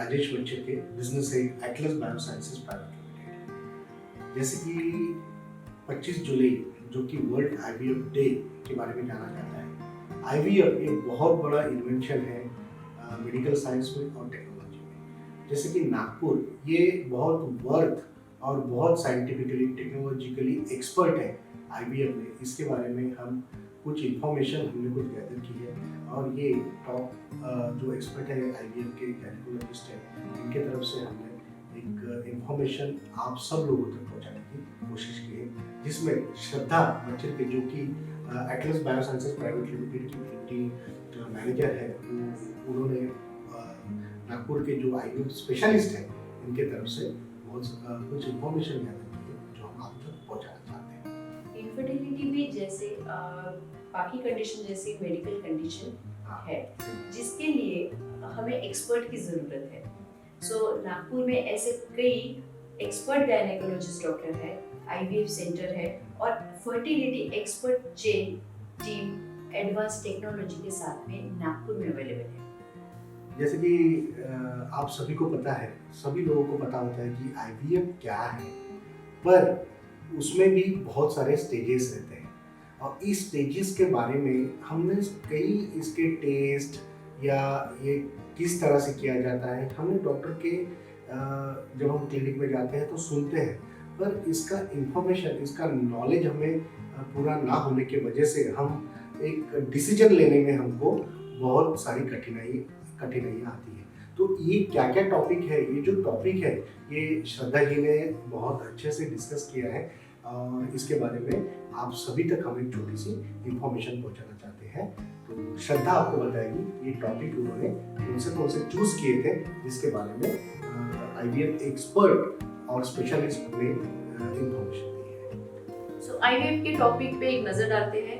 राजेश वच्चर के बिजनेस है Atlas biosciences private limited. जैसे कि 25 जुलाई जो कि वर्ल्ड आईवीएफ डे के बारे में जाना जाता है। आईवीएफ एक बहुत बड़ा इन्वेंशन है मेडिकल साइंस में और टेक्नोलॉजी में। जैसे कि नागपुर ये बहुत वर्थ और बहुत साइंटिफिकली टेक्नोलॉजिकली एक्सपर्ट है आईवीएफ में। इसके बारे में हम कुछ इंफॉर्मेशन हमने कुछ गैदर की है और ये टॉप जो एक्सपर्ट है आईवीएफ के गायनेकोलॉजिस्ट है, इनके तरफ से हमने एक इंफॉर्मेशन आप सब लोगों तक पहुंचाने की कोशिश की है, जिसमें श्रद्धा बच्चन के जो कि एटलस बायोसाइंसेस प्राइवेट लिमिटेड की ब्यूटी मैनेजर है, उन्होंने नागपुर के जो आईवीएफ स्पेशलिस्ट हैं इनके तरफ से बहुत कुछ इंफॉर्मेशन गैदर की है जो हम आप तक पहुंचाना चाहते हैं। इनफर्टिलिटी भी जैसे बाकी कंडीशन जैसे मेडिकल कंडीशन है जिसके लिए हमें एक्सपर्ट की ज़रूरत है। सो नागपुर में ऐसे कई एक्सपर्ट गायनेकोलॉजिस्ट डॉक्टर है, आईवीएफ सेंटर है और fertility expert chain team advance technology के साथ में नागपुर में अवेलेबल है। जैसे कि आप सभी को पता है, सभी लोगों को पता होता है कि आईवीएफ क्या है, पर उसमें भी बहुत सारे स्टेजेस रहते हैं और इस स्टेजेस के बारे में हमने कई इसके टेस्ट या ये किस तरह से किया जाता है हमने डॉक्टर के जब हम क्लिनिक में जाते हैं तो सुनते हैं, पर इसका इंफॉर्मेशन, इसका नॉलेज हमें पूरा ना होने की वजह से हम एक डिसीजन लेने में हमको बहुत सारी कठिनाइयाँ आती है। तो ये क्या क्या टॉपिक है, ये जो टॉपिक है ये श्रद्धा जी ने बहुत अच्छे से डिस्कस किया है और इसके बारे में आप सभी तक हम एक छोटी सी इंफॉर्मेशन पहुंचाना चाहते हैं। तो श्रद्धा आपको बताएगी ये टॉपिक उन्होंने कौन से चूज किए थे, जिसके बारे में आईवीएफ एक्सपर्ट और स्पेशलिस्ट ने इंफॉर्मेशन दी है। सो आईवीएफ के टॉपिक पे एक नजर डालते हैं।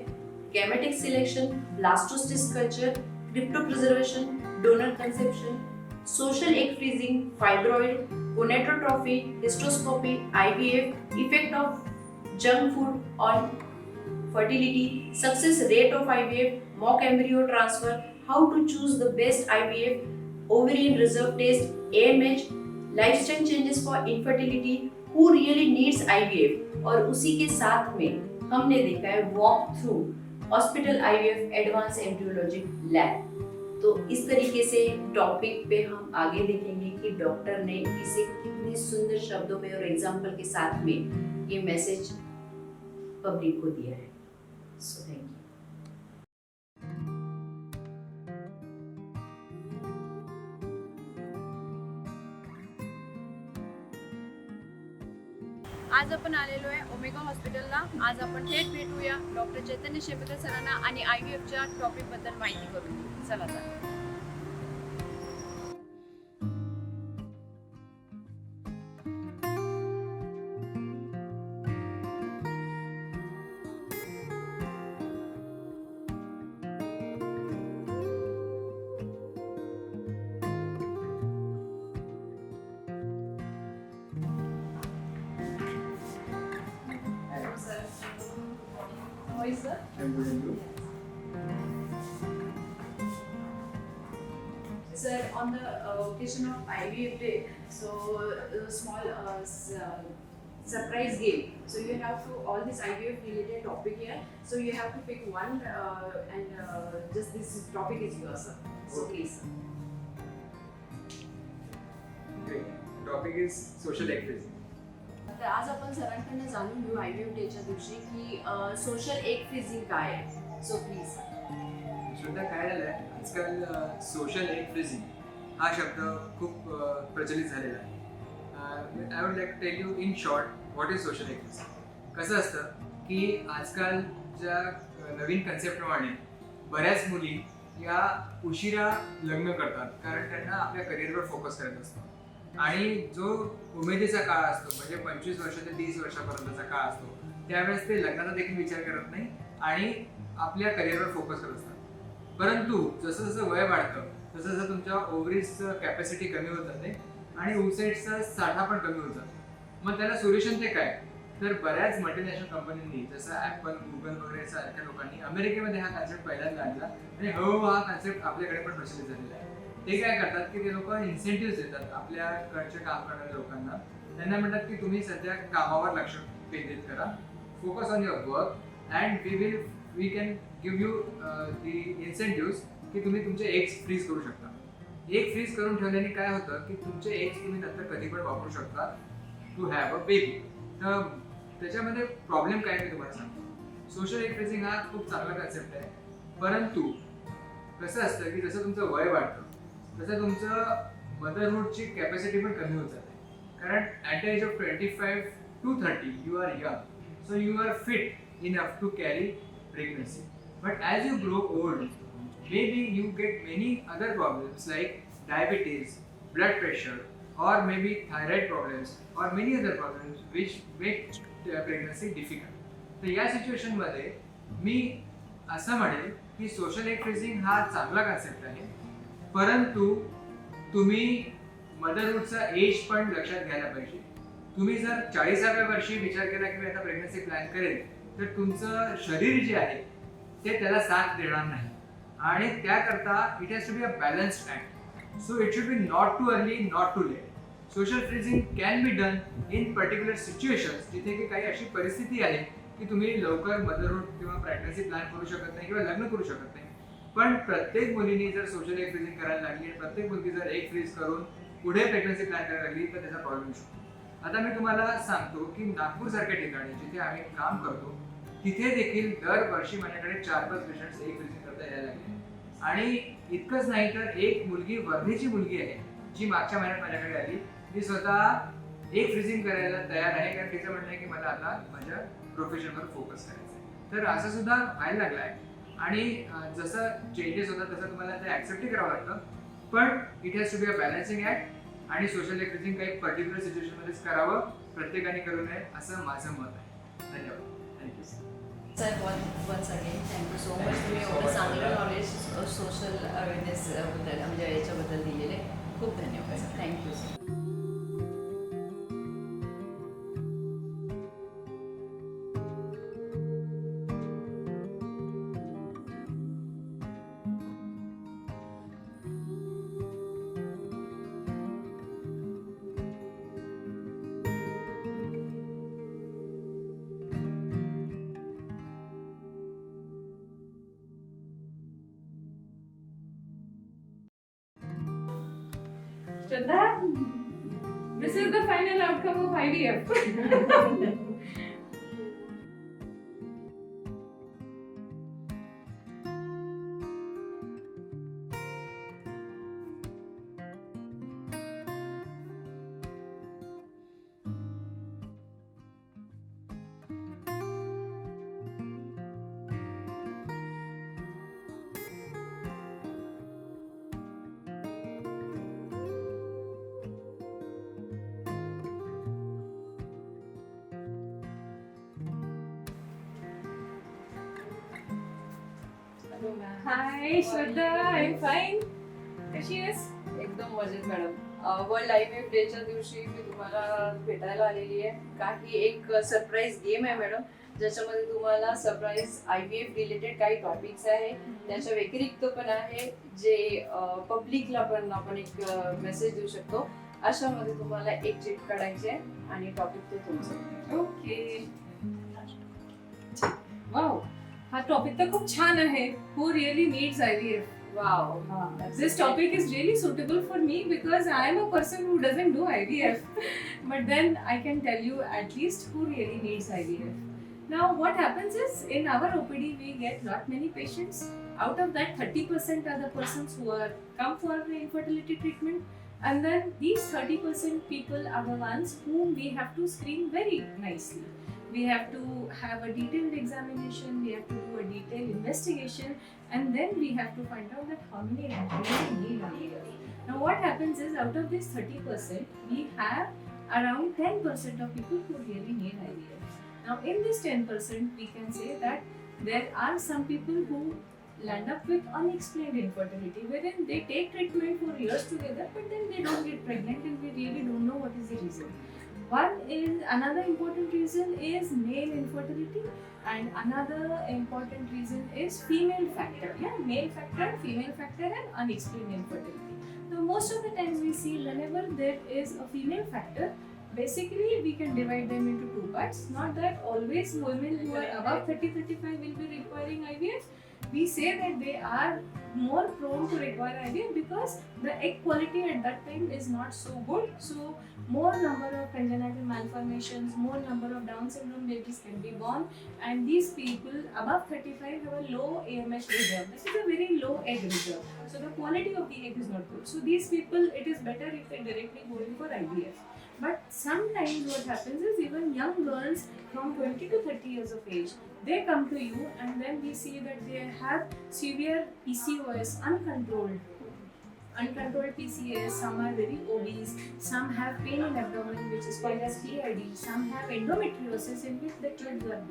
Gametic selection, blastocyst culture, cryopreservation, donor conception, social egg freezing, fibroid, gonadotropin, hysteroscopy, IVF, effect of junk food on fertility, success rate of IVF, mock embryo transfer, how to choose the best IVF, ovarian reserve test, AMH, lifestyle changes for infertility, who really needs IVF। और उसी के साथ में हमने देखा है walk through hospital IVF advance embryology lab. तो इस तरीके से टॉपिक पे हम आगे देखेंगे कि डॉक्टर ने इसे कितने सुंदर शब्दों में और एग्जाम्पल के साथ में ये मैसेज पब्लिक को दिया है। So thank you. आज आपण आलेलो आहे ओमेगा हॉस्पिटलला। आज आपण थेट भेटूया डॉक्टर चैतन्य शेपेकर सरांना आणि आयव्हीएफच्या टॉपिक बद्दल माहिती करून घेऊ। चला तर sir. Sir, on the occasion of IVF Day, so a small surprise game. So you have to all this IVF related topic here. So you have to pick one and just this topic is yours, sir. So please, sir. Okay. Topic is social egg freezing. तर आज आपण सरांकडनं जाणून घेऊ IVF डेच्या दिवशी की social egg freezing काय आहे। So please श्रद्धा, काय झालं आहे आजकाल सोशल एग फ्रीजिंग हा शब्द खूप प्रचलित झालेला आहे। I would like to tell you in short what is social egg freezing. कसं असतं की आजकालच्या नवीन कन्सेप्टप्रमाणे बऱ्याच मुली या उशिरा लग्न करतात कारण त्यांना आपल्या करिअरवर फोकस करत असतात आणि जो उमेदीचा काळ असतो म्हणजे 25 वर्ष ते 30 वर्षापर्यंतचा काळ असतो त्यावेळेस ते लग्नाचा देखील विचार करत नाही आणि आपल्या करिअरवर फोकस करत असतात। परंतु जसं जसं वय वाढतं तसं जसं तुमच्या ओव्हरीजचं कॅपॅसिटी कमी होत जाते आणि ओव्हसाइट्सचा साठा पण कमी होत जातो। मग त्याला सोल्युशन ते काय, तर बऱ्याच मल्टीनॅशनल कंपन्यांनी जसं ॲपल, गुगल वगैरे सारख्या लोकांनी अमेरिकेमध्ये हा कन्सेप्ट पहिल्यांदा आणला आणि हळूहळू हा कन्सेप्ट आपल्याकडे पण प्रचलित झालेला आहे। ते काय करतात की ते लोक इन्सेंटिव्ह देतात आपल्याकडचे काम करणाऱ्या लोकांना. त्यांना म्हणतात की तुम्ही सध्या कामावर लक्ष केंद्रित करा, focus on your work and we can give you the incentives की तुम्ही तुमचे एग्स फ्रीज करू शकता. एग फ्रीज करून ठेवल्याने काय होतं की तुमचे एग्स तुम्ही नंतर कधी पण वापरू शकता टू हॅव अ बेबी. तर त्याच्यामध्ये प्रॉब्लेम काय मी तुम्हाला सांगतो. सोशल एग फ्रीजिंग हा खूप चांगला कन्सेप्ट आहे, परंतु कसं असतं की जसं तुमचं वय वाढतं तसं तुमचं मदरहूडची कॅपॅसिटी पण कमी होत जाते. कारण at the age of 25 to 30 you are young, so you are fit enough to carry pregnancy. But as you grow old, maybe you get many other problems like diabetes, blood pressure, or maybe thyroid problems, or many other problems which make pregnancy difficult. तर या सिच्युएशनमध्ये मी असं म्हणेल की social egg freezing हा चांगला concept आहे, परंतु तुम्ही मदरहूडचा एज पण लक्षात घ्यायला पाहिजे. तुम्ही जर 40व्या वर्षी विचार केला की मी आता प्रेग्नन्सी प्लॅन करेल, तर तुमचं शरीर जे आहे ते त्याला साथ देणार नाही. आणि त्याकरता it has to be a balanced act. So it should be not too early, not too late. Social freezing can be done in particular situations, जिथे की काही अशी परिस्थिती आहे की तुम्ही लवकर मदरहूड किंवा प्रेग्नन्सी प्लॅन करू शकत नाही किंवा लग्न करू शकत नाही. पण प्रत्येक मुलीने जर सोशल एग फ्रीजिंग करायला लागली आणि प्रत्येक मुलगी जर एग फ्रीज करून पुढे प्रेग्नन्सी प्लॅन करायला लागली तर त्याचा प्रॉब्लेम होऊ शकतो. आता मी तुम्हाला सांगतो की नागपूरसारख्या ठिकाणी जिथे आम्ही काम करतो तिथे देखील दरवर्षी माझ्याकडे 4-5 पेशंट्स एग फ्रीजिंग करता यायला लागले. आणि इतकंच नाही तर एक मुलगी, वर्धेची मुलगी आहे जी मागच्या महिन्यात माझ्याकडे आली. ती स्वतः एग फ्रीजिंग करायला तयार आहे, कारण तिचं म्हणणं आहे की मला आता माझ्या प्रोफेशनवर फोकस करायचं आहे. तर असं सुद्धा व्हायला लागलं आहे. आणि जसं चेंजेस होतात तसं तुम्हाला ते ॲक्सेप्टही करावं लागतं. पण it has to be a balancing act. आणि सोशल एग फ्रीजिंग काही पर्टिक्युलर सिच्युएशनमध्येच करावं, प्रत्येकाने करू नये असं माझं मत आहे. धन्यवाद. Thank you sir, once again thank you so much. तुम्ही एवढं चांगलं नॉलेज सोशल अवेअरनेस बद्दल म्हणजे याच्याबद्दल दिलेले खूप धन्यवाद sir. Thank you sir. Shraddha, this is the final outcome of IVF. Hi Shraddha, I'm fine. कशी आहेस? एकदम मजेत मॅडम. वर्ल्ड IVF डेच्या दिवशी मी तुम्हाला भेटायला आलेली आहे. काही एक सरप्राईज गेम आहे मॅडम, ज्याच्यामध्ये तुम्हाला सरप्राईज IVF रिलेटेड काही टॉपिक्स आहे. त्याच्या व्यतिरिक्त पण आहे जे पब्लिकला पण आपण एक मेसेज देऊ शकतो. अशामध्ये तुम्हाला एक चिट काढायची आहे आणि टॉपिक तो तुमचा. ओके. वाव, हा टॉपिक तर खूप छान आहे. Who really needs IVF? Wow. This topic is really suitable for me because I am a person who doesn't do IVF. But then I can tell you at least who really needs IVF. Now what happens is in our OPD we get not many patients. Out of that 30% are the persons who are come for the infertility treatment, and then these 30% people are the ones whom we have to screen very nicely. We have to have a detailed examination, we have to do a detailed investigation, and then we have to find out that how many really need IVF. Now what happens is out of this 30%, we have around 10% of people who really need IVF. Now in this 10%, we can say that there are some people who land up with unexplained infertility, wherein they take treatment for years together, but then they don't get pregnant, and we really don't know what is the reason. Another important reason is male infertility, and another important reason is female factor. Yeah, male factor, female factor, and unexplained infertility. Now, most of the times we see whenever there is a female factor, basically we can divide them into two parts. Not that always women who are above 30-35 will be requiring IVF. We say that they are more prone to require IVF because the egg quality at that time is not so good. So more number of congenital malformations, more number of Down syndrome babies can be born, and these people above 35 have a low AMH reserve. This is a very low egg reserve. So the quality of the egg is not good. So these people, it is better if they directly go in for IVF. But sometimes what happens is even young girls from 20 to 30 years of age, they come to you and then we see that they have severe PCOS, uncontrolled PCOS, some are very obese, some have pain in abdomen which is called as PID, some have endometriosis in which the tubes are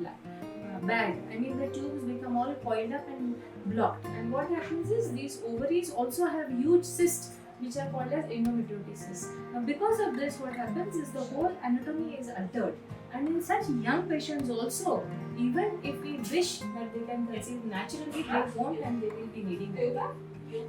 bad. I mean the tubes become all coiled up and blocked, and what happens is these ovaries also have huge cysts which are called as endometriosis. Now because of this, what happens is the whole anatomy is altered, and in such young patients also, even if we wish that they can conceive naturally, they won't, and they will be needing yoga.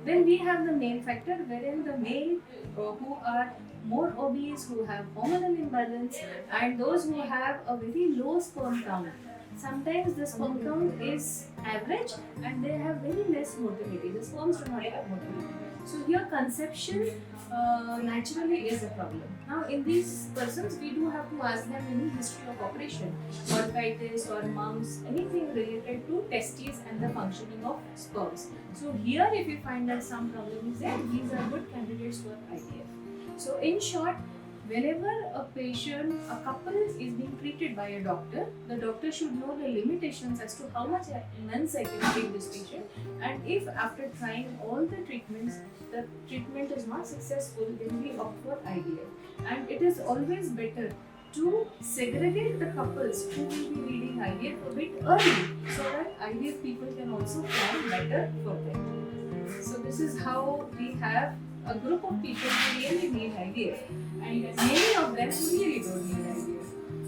Then we have the male factor, wherein the male who are more obese, who have hormonal imbalance, and those who have a very low sperm count. Sometimes the sperm count is average and they have very less motility. The sperms do not have motility. So here conception naturally is a problem. Now in these persons, we do have to ask them any history of operation, orchitis or mumps, anything related to testes and the functioning of sperms. So here if you find that some problem is there, these are good candidates for IVF. So in short, whenever a couple is being treated by a doctor, the doctor should know the limitations as to how much months I can treat this patient, and if after trying all the treatments, the treatment is not successful, then we opt for IVF. And it is always better to segregate the couples who will be needing IVF a bit early, so that IVF people can also plan better for them. So this is how we have a group of people who really need IVF, and many of them who really don't need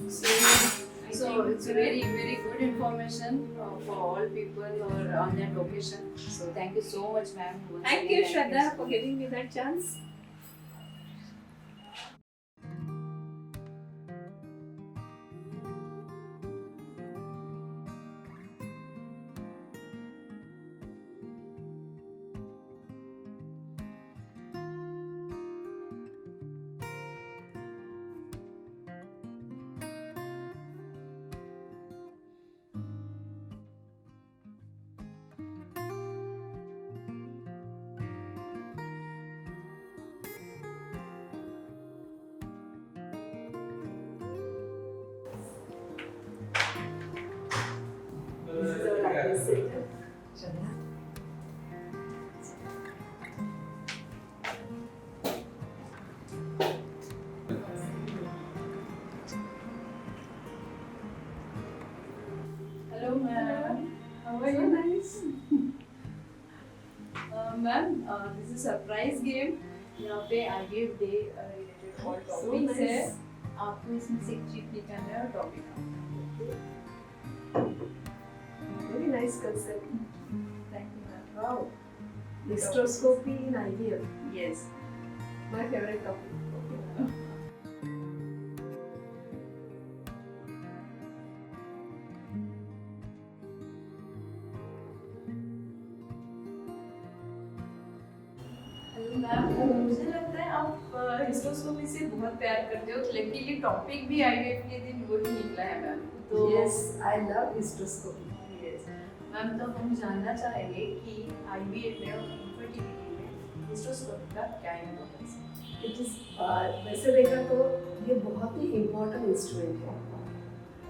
IVF. So it's a very, very good information for all people who are on that location. So thank you so much, ma'am. Thank you, Shraddha, for giving me that chance. Hello, ma'am. How are you? Nice. Ma'am, this is a surprise game. यहाँ पे IVF day related और topics है. आपको इसमें से एक चीज निकालना है और topic. Very nice concept. Thank you, ma'am. Wow. Hysteroscopy in IVF. Yes. My favorite topic. Hello ma'am, मुझे लगता है आप हिस्टोस्कोपी से बहुत प्यार करते हो. लकीली टॉपिक भी IVF के दिन वही निकला है मैम. तो Yes, I love hysteroscopy. Yes. Ma'am, तो हम जानना चाहेंगे कि IVF में और इनफर्टिलिटी में हिस्टोस्कोपी का क्या इम्पोर्टेंस है. It is वैसे देखा तो ये बहुत ही इम्पोर्टेंट इंस्ट्रूमेंट है.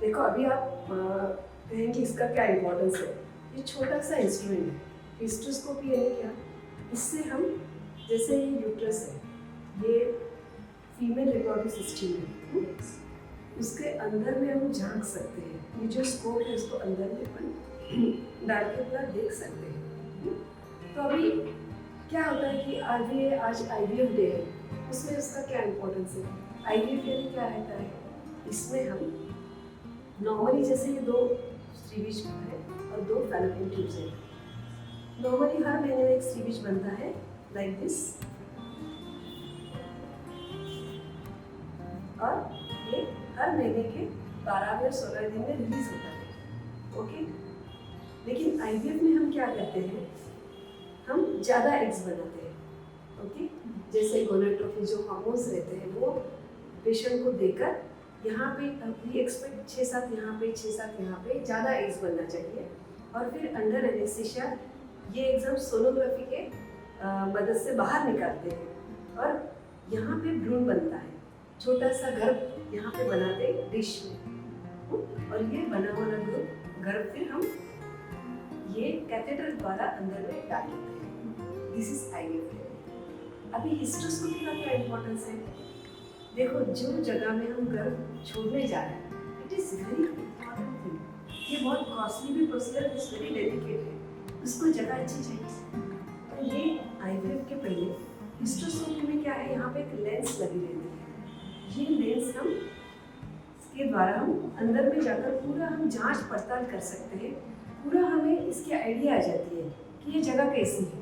देखो अभी आप कहेंगे इसका क्या इम्पोर्टेंस है. ये छोटा सा इंस्ट्रूमेंट है. हिस्टोस्कोपी यानी क्या, इससे हम जैसे ये यूट्रस है, ये फीमेल रिप्रोडक्टिव सिस्टम है, उसके अंदर में हम झांक सकते हैं. ये जो स्कोप है उसको अंदर में अपन डाल के पूरा देख सकते हैं. तो अभी क्या होता है कि आज IVF डे है, उसमें उसका क्या इम्पोर्टेंस है. IVF यानी क्या रहता है, इसमें हम नॉर्मली जैसे ये 2 स्ट्रीविज है और 2 फैलोपियन ट्यूब्स हैं. नॉर्मली हर महीने में एक स्ट्रीविज बनता है लाइक दिस. महीने के 12वें और 16वें दिन में रिलीज होता है। ओके, लेकिन आईवीएफ में हम क्या करते हैं, हम ज़्यादा एग्स बनाते हैं। ओके, जैसे गोनाडोट्रोपिन जो हार्मोन्स रहते हैं वो पेशेंट को देकर यहाँ पे वी एक्सपेक्ट 6-7 यहाँ पे 6-7 यहाँ पे ज़्यादा एग्स बनना चाहिए। और फिर अंडर एनेस्थीसिया ये एग्स हम सोनोग्राफी के मदद से बाहर निकालते हैं और यहाँ पे भ्रूण बनता है, छोटा सा गर्भ यहाँ पे बनाते हैं डिश में, और ये बना हुआ गर्भ फिर हम ये कैथेटर द्वारा अंदर में डाल देते हैं। This is IVF. अभी हिस्टोस्कोपी का क्या इम्पोर्टेंस है, देखो जो जगह में हम गर्भ छोड़ने जा रहे हैं it is very important thing, ये बहुत कॉस्टली भी प्रोसीजर, इज वेरी डेलिकेट है, उसको जगह अच्छी चाहिए। और ये आईवीएफ के पहले हिस्टोस्कोपी में क्या है, यहाँ पे एक लेंस लगी रहती है, ये लेंस हम इसके द्वारा हम अंदर में जाकर पूरा हम जांच पड़ताल कर सकते हैं, पूरा हमें इसकी आइडिया आ जाती है कि ये जगह कैसी है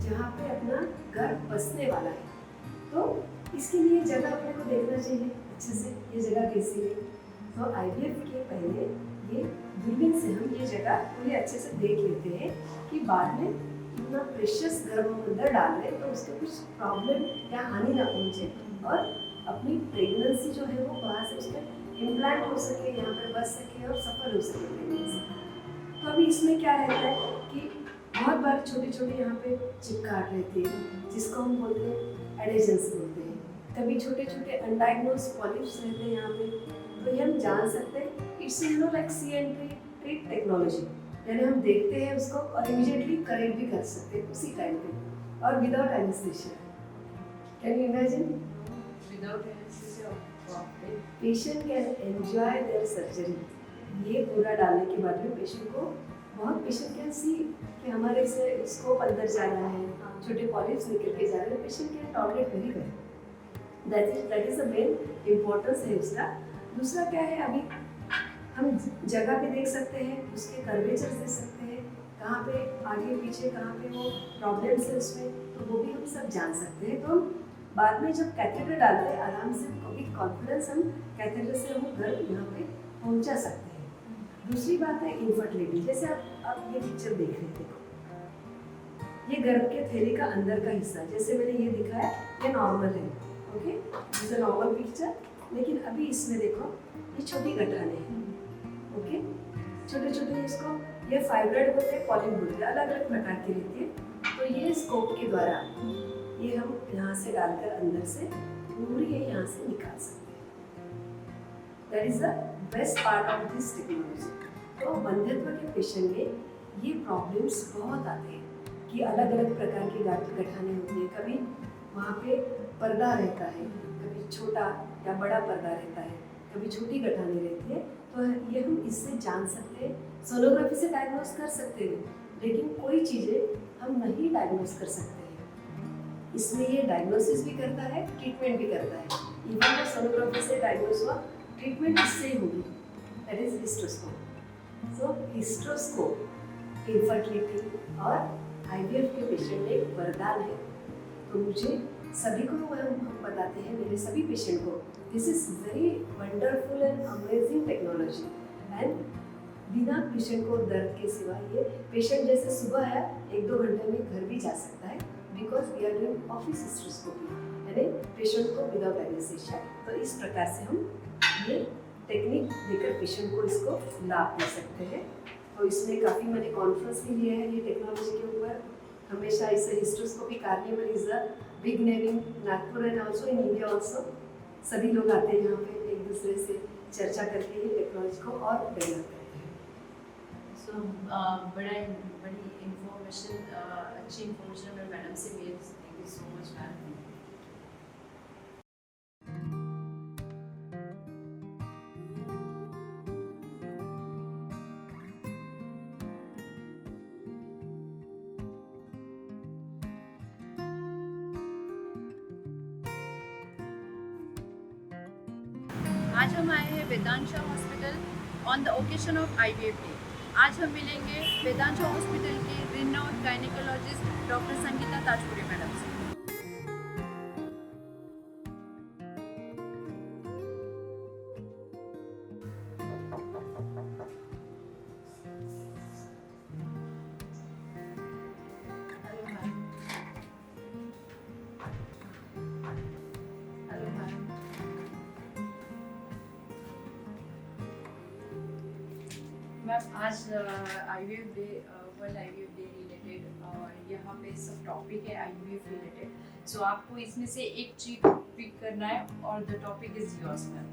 जहाँ पे अपना गर्भ बसने वाला है। तो इसके लिए जगह अपने को देखना चाहिए अच्छे से, ये जगह कैसी है। तो आईवीएफ के पहले ये दूरबीन से हम ये जगह पूरी अच्छे से देख लेते हैं कि बाद में इतना प्रेशियस गर्भ हम अंदर डाल रहे हैं तो उसके कुछ प्रॉब्लम या हानि ना पहुँचे और अपनी प्रेगनेंसी जो है वो वहाँ से उसमें इम्प्लांट हो सके, यहाँ पर बच सके और सफल हो सके प्रेगनेंसी। तो अभी इसमें क्या रहता है कि बहुत बार छोटे छोटे यहाँ पे चिपकाहट रहती है जिसको हम बोलते हैं एडेजेंस बोलते हैं, कभी छोटे छोटे अनडायग्नोज पॉलिप्स रहते हैं यहाँ पे, तो ये हम जान सकते हैं it's like see and treat technology, यानी हम देखते हैं उसको और इमीडिएटली करेक्ट भी कर सकते हैं उसी टाइम पे और without anaesthesia. Can you imagine? Without anesthesia, patient can enjoy there surgery. ये पूरा डालने के बाद में पेशेंट को बहुत पेशेंट कैन सी कि हमारे से स्कोप अंदर जा रहा है, छोटे पॉलिप्स निकल के जा रहे हैं, patient can tolerate very well. That is the main importance है उसका। दूसरा क्या है, अभी हम जगह पे देख सकते हैं, उसके कर्वेचर देख सकते हैं, कहाँ पे आगे पीछे कहाँ पे वो प्रॉब्लम्स है उसमें, तो वो भी हम सब जान सकते हैं। तो हम बाद में जब कैथेटर डालते हैं आराम से विद कॉन्फिडेंस हम कैथेटर से हम गर्भ यहाँ पे पहुँचा सकते हैं। दूसरी बात है इनफर्टिलिटी, जैसे आप ये पिक्चर देख रहे हैं, देखो ये गर्भ के थैली का अंदर का हिस्सा, जैसे मैंने ये दिखाया ये नॉर्मल है, okay, this is normal picture. लेकिन अभी इसमें देखो ये छोटी गठाने हैं, ओके, छोटे छोटे इसको ये फाइब्रॉइड बोलते हैं, पॉलिप बोलते हैं, अलग अलग प्रकार की रहती है। तो ये स्कोप के द्वारा ये हम यहाँ से डालकर अंदर से पूरी ये यहाँ से निकाल सकते हैं। That is the best part of this technology. तो वंध्यत्व के पेशेंट में ये प्रॉब्लम्स बहुत आते हैं कि अलग अलग प्रकार की गठाने होती है, कभी वहाँ पे पर्दा रहता है, कभी छोटा या बड़ा पर्दा रहता है, कभी छोटी गठाने रहती है। तो ये हम इससे जान सकते हैं, सोनोग्राफी से डायग्नोस कर सकते हैं, लेकिन कोई चीज़ें हम नहीं डायग्नोस कर सकते हैं। इसमें ये डायग्नोसिस भी करता है, ट्रीटमेंट भी करता है। इवन जब सोनोग्राफी से डायग्नोस हुआ, ट्रीटमेंट इससे ही होगी, दैट इज हिस्ट्रोस्कोप। सो हिस्ट्रोस्कोप इनफर्टिलिटी और आईवीएफ के पेशेंट में एक वरदान है। तो मुझे सभी को हम बताते हैं, मेरे सभी पेशेंट को, this is very wonderful and amazing technology. And बिना पेशेंट को दर्द के सिवा ये पेशेंट जैसे सुबह आया 1-2 घंटे में घर भी जा सकता है, because we are doing office hysteroscopy, यानी पेशेंट को विदाउट एनेस्थीसिया। तो इस प्रकार से हम ये टेक्निक देकर पेशेंट को इसको लाभ दे सकते हैं। तो इसमें काफ़ी मैंने कॉन्फ्रेंस भी लिए हैं ये टेक्नोलॉजी के ऊपर। हमेशा इसे hysteroscopy carnival is a big name in Nagpur and also in India also. सभी लोग आते हैं यहाँ पे एक दूसरे से चर्चा करके ये टेक्नोलॉजी को और डेवलप करते हैं। सो बड़ी इंफॉर्मेशन, अच्छी इंफॉर्मेशन मैं मैडम से मिली। Thank you so much ma'am. आज हम आए हैं Vedansha hospital on the occasion of IVF day. आज हम मिलेंगे वेदांशा हॉस्पिटल के renowned gynaecologist doctor Sangeeta Tajpure madam से। मैम आज IVF day world IVF day related यहाँ पे सब टॉपिक है IVF रिलेटेड, सो आपको इसमें से एक चीज पिक करना है और the topic is yours ma'am.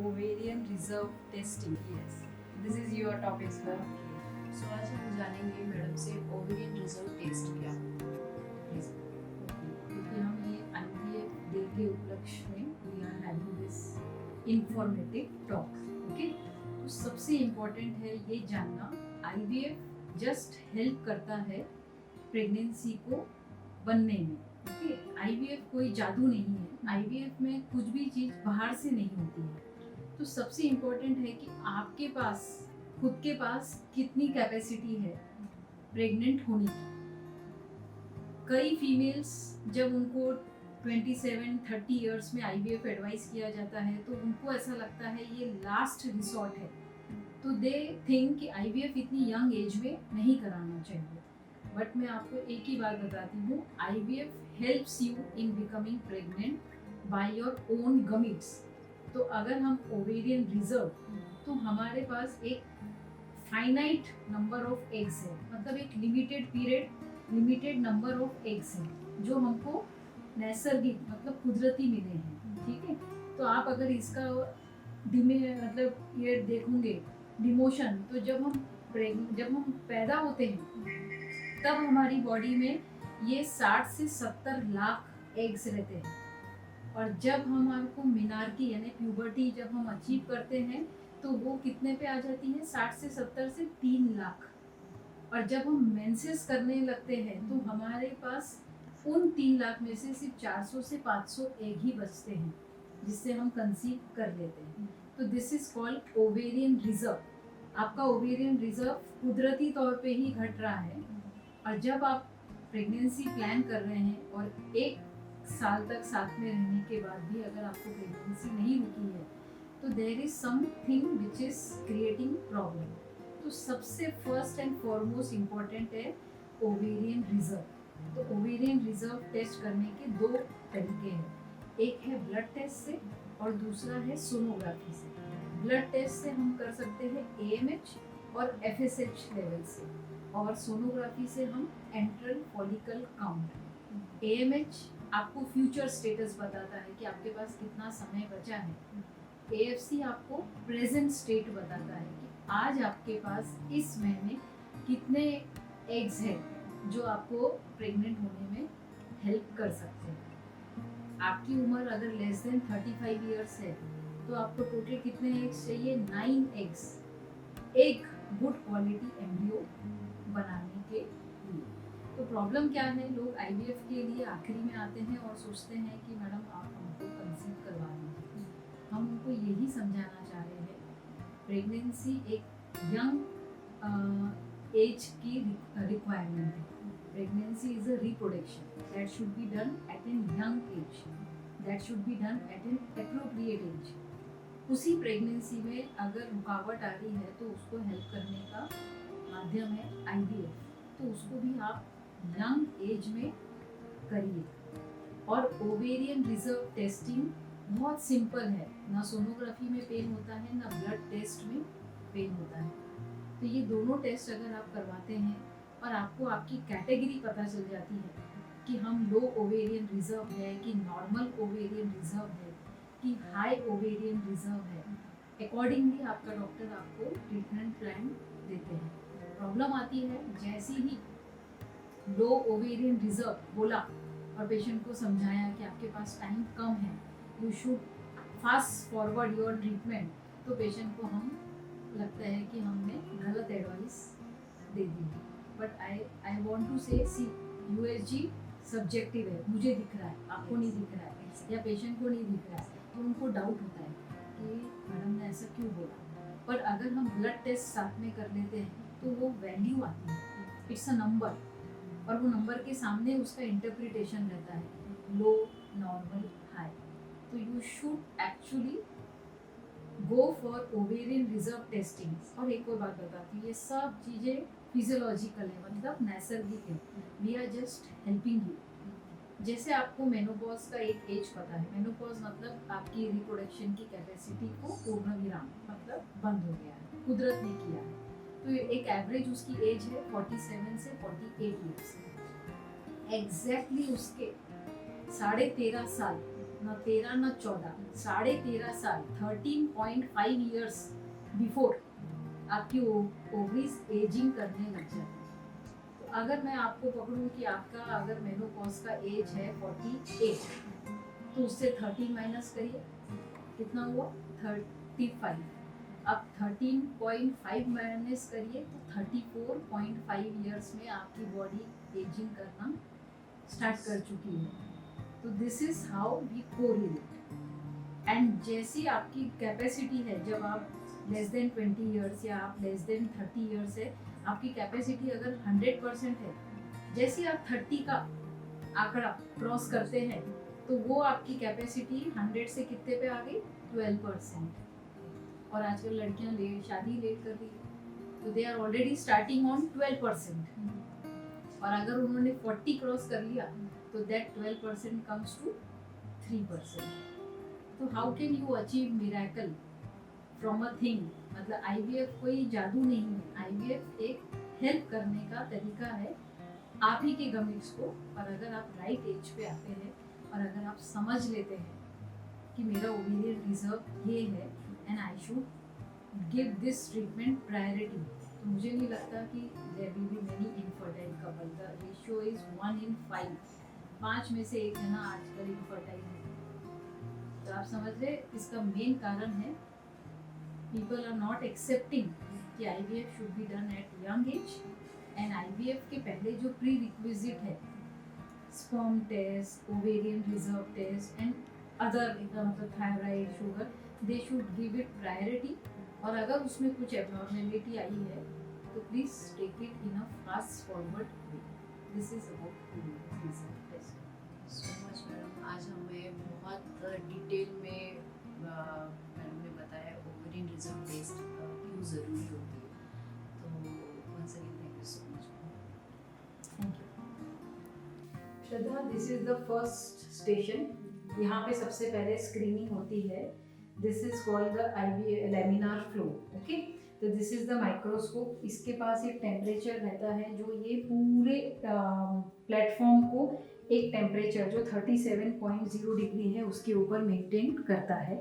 Ovarian reserve testing. Yes, this is your topics ma'am. So आज हम जानेंगे मैडम से ओवेरियन रिजर्व टेस्ट क्या है. Please. क्योंकि हम ये IVF डे के उपलक्ष्य में we are having this informative talk. Okay, तो सबसे इम्पोर्टेंट है ये जानना IVF जस्ट हेल्प करता है प्रेगनेंसी को बनने में. ओके, IVF कोई जादू नहीं है. IVF में कुछ भी चीज़ बाहर से नहीं होती है. तो सबसे इम्पोर्टेंट है कि आपके पास खुद के पास कितनी कैपेसिटी है प्रेग्नेंट होने की. कई फीमेल्स जब उनको 27-30 इयर्स में IVF एडवाइस किया जाता है तो उनको ऐसा लगता है ये लास्ट रिसोर्ट है. तो दे थिंक कि IVF इतनी यंग एज में नहीं कराना चाहिए. बट मैं आपको एक ही बात बताती हूँ, IVF helps you in becoming pregnant by your own gametes. तो अगर हम ओवेरियन रिजर्व, तो हमारे पास एक फाइनाइट नंबर ऑफ एग्स है, मतलब एक limited period, limited number of eggs हैं जो हमको नैसर्गिक मतलब कुदरती मिले हैं. ठीक है, तो आप अगर इसका मतलब ये देखोगे डिमोशन, तो जब हम पैदा होते हैं तब हमारी बॉडी में ये 60 से 70 लाख एग्स रहते हैं. और जब हमारे मिनार्की यानी प्यूबर्टी जब हम अचीव करते हैं तो वो कितने पे आ जाती है, 60 से 70 से 3 लाख. और जब हम मेंसेस करने लगते हैं तो हमारे पास उन 3 लाख में से सिर्फ 400 से 500 एग ही बचते हैं जिससे हम कंसीव कर लेते हैं. तो this is called ovarian reserve. आपका ओवेरियन रिजर्व कुदरती तौर पे ही घट रहा है. और जब आप प्रेगनेंसी प्लान कर रहे हैं और 1 साल तक साथ में रहने के बाद भी अगर आपको प्रेगनेंसी नहीं रुकी है तो there is something which is creating problem. तो सबसे फर्स्ट एंड फॉरमोस्ट इम्पॉर्टेंट है ओवेरियन रिजर्व. तो ओवेरियन रिजर्व टेस्ट करने के 2 तरीके हैं. एक है ब्लड टेस्ट से और दूसरा है सोनोग्राफी से. ब्लड टेस्ट से हम कर सकते हैं AMH और FSH लेवल से, और सोनोग्राफी से हम एंट्रल फॉलिकल काउंट. AMH आपको फ्यूचर स्टेटस बताता है कि आपके पास कितना समय बचा है. AFC आपको प्रेजेंट स्टेट बताता है कि आज आपके पास इस महीने कितने एग्स हैं जो आपको प्रेग्नेंट होने में हेल्प कर सकते हैं. आपकी उम्र अगर लेस देन 35 इयर्स है तो आपको टोटल कितने एग्स चाहिए, 9 एग्स, एक गुड क्वालिटी एम्ब्रियो बनाने के लिए. तो प्रॉब्लम क्या है, लोग IVF के लिए आखिरी में आते हैं और सोचते हैं कि मैडम आप हमको कंसीव करवा दीजिए. हम उनको यही समझाना चाह रहे हैं, प्रेगनेंसी एक यंग एज की रिक्वायरमेंट है. Pregnancy is a reproduction that should be done at an young age, that should be done at an appropriate age. उसी प्रेगनेंसी में अगर रुकावट आ रही है तो उसको हेल्प करने का माध्यम है IVF. तो उसको भी आप यंग एज में करिए. और ओवेरियन रिजर्व टेस्टिंग बहुत सिंपल है, ना सोनोग्राफी में पेन होता है ना ब्लड टेस्ट में पेन होता है. तो ये दोनों टेस्ट अगर आप करवाते हैं और आपको आपकी कैटेगरी पता चल जाती है कि हम लो ओवेरियन रिजर्व है कि नॉर्मल ओवेरियन रिजर्व है कि हाई ओवेरियन रिजर्व है, अकॉर्डिंगली आपका डॉक्टर आपको ट्रीटमेंट प्लान देते हैं. प्रॉब्लम आती है जैसे ही लो ओवेरियन रिजर्व बोला और पेशेंट को समझाया कि आपके पास टाइम कम है, you should fast forward your treatment, तो पेशेंट को हम लगता है कि हमने गलत एडवाइस दे दी. But I want to say see USG subjective है, मुझे दिख रहा है, आपको नहीं दिख रहा है या पेशेंट को नहीं दिख रहा है, तो उनको डाउट होता है कि मैडम ने ऐसा क्यों बोला. पर अगर हम ब्लड टेस्ट साथ में कर लेते हैं तो वो वैल्यू आती है, इट्स अ नंबर, और वो नंबर के सामने उसका इंटरप्रिटेशन रहता है, लो, नॉर्मल, हाई. तो you should actually go for ovarian reserve testing. और एक और बात बताती हूँ, ये सब चीज़ें फिजियोलॉजिकल है, मतलब नैसर्गिक है. We are just helping you. जैसे आपको मेनोपॉज का एक एज पता है, मेनोपॉज मतलब आपकी रिप्रोडक्शन की कैपेसिटी को पूर्ण विराम मतलब बंद हो गया है, कुदरत ने किया है। तो एक एवरेज उसकी एज है 47 से 48 ईयर्स। एग्जैक्टली उसके 13.5 साल, ना 13 ना 14, 13.5 साल 13.5 ईयर्स बिफोर आपकी ओवरीज एजिंग करने लग जाती है। तो अगर मैं आपको पकड़ूं कि आपका अगर मेनोपॉज का एज है 48, तो उससे 13 माइनस करिए, कितना हुआ 35। अब 13.5 माइनस करिए तो 34.5 ईयर्स में आपकी बॉडी एजिंग करना स्टार्ट कर चुकी है। तो this is how we correlate. And जैसी आपकी कैपेसिटी है, जब आप लेस देन 20 ईयर्स या आप लेस देन 30 ईयर्स है, आपकी कैपेसिटी अगर 100% है, जैसे आप 30 का आंकड़ा क्रॉस करते हैं तो वो आपकी कैपेसिटी 100 से कितने पे आ गई 12%। और आजकल लड़कियां शादी लेट कर रही है, तो they are already starting on 12%। और अगर उन्होंने 40 क्रॉस कर लिया तो दैट 12% कम्स टू 3%। तो how can you achieve miracle from a thing? मतलब आईवीएफ कोई जादू नहीं है, आईवीएफ एक हेल्प करने का तरीका है आप ही के गमिट्स को। और अगर आप राइट एज पे आते हैं और अगर आप समझ लेते हैं कि मेरा ओवेरियन रिजर्व ये है and I should give this treatment priority, तो मुझे नहीं लगता कि there will be many infertile couple. The ratio is 1 in 5, 5 में से एक जना आजकल इनफर्टाइल है। तो आप समझ रहे इसका मेन कारण है पीपल आर नॉट एक्सेप्टिंग कि IVF should be done at young age. And IVF के पहले जो प्री रिक्विजिट है, sperm test, ovarian reserve test and other मतलब thyroid, sugar, they should give it priority. और अगर उसमें कुछ एबनॉर्मेलिटी आई है तो please take it in a fast forward way. This is about reserve test. So much madam, आज हमें बहुत डिटेल में मैडम ने बताया ओवेरियन रिजर्व टेस्ट क्यों ज़रूरी होती है। तो once again thank you so much. Thank you. Shraddha, this is the first station. यहाँ पे सबसे पहले स्क्रीनिंग होती है। This is called the IV laminar flow. Okay, तो दिस इज द माइक्रोस्कोप। इसके पास एक टेम्परेचर रहता है जो ये पूरे प्लेटफॉर्म को एक टेम्परेचर जो 37.0 डिग्री है उसके ऊपर मेंटेन करता है।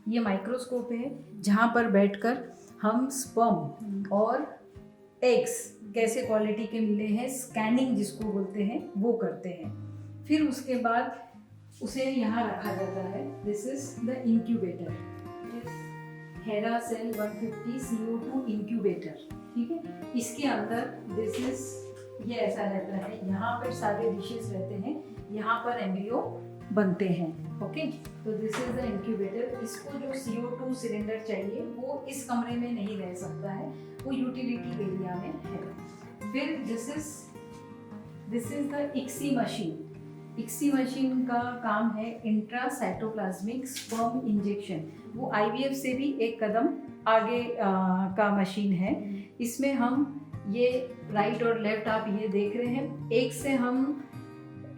ये माइक्रोस्कोप है जहाँ पर बैठकर हम स्पर्म और एग्स कैसे क्वालिटी के मिले हैं, स्कैनिंग जिसको बोलते हैं, वो करते हैं। फिर उसके बाद उसे यहाँ रखा जाता है। This is the incubator, Heracell 150 CO2 incubator. ठीक है, इसके अंदर दिस इज ये ऐसा रहता है, यहाँ पर सारे डिशेस रहते हैं, यहाँ पर एम्ब्रियो बनते हैं। ओके, तो दिस इज द इंक्यूबेटर। इसको जो CO2 सिलेंडर चाहिए वो इस कमरे में नहीं रह सकता है, वो यूटिलिटी एरिया में है। फिर this is the ICSI machine. ICSI machine का काम है इंट्रासाइटोप्लाज्मिक स्पर्म इंजेक्शन। वो आईवीएफ से भी एक कदम आगे का मशीन है। इसमें हम ये राइट और लेफ्ट आप ये देख रहे हैं, एक से हम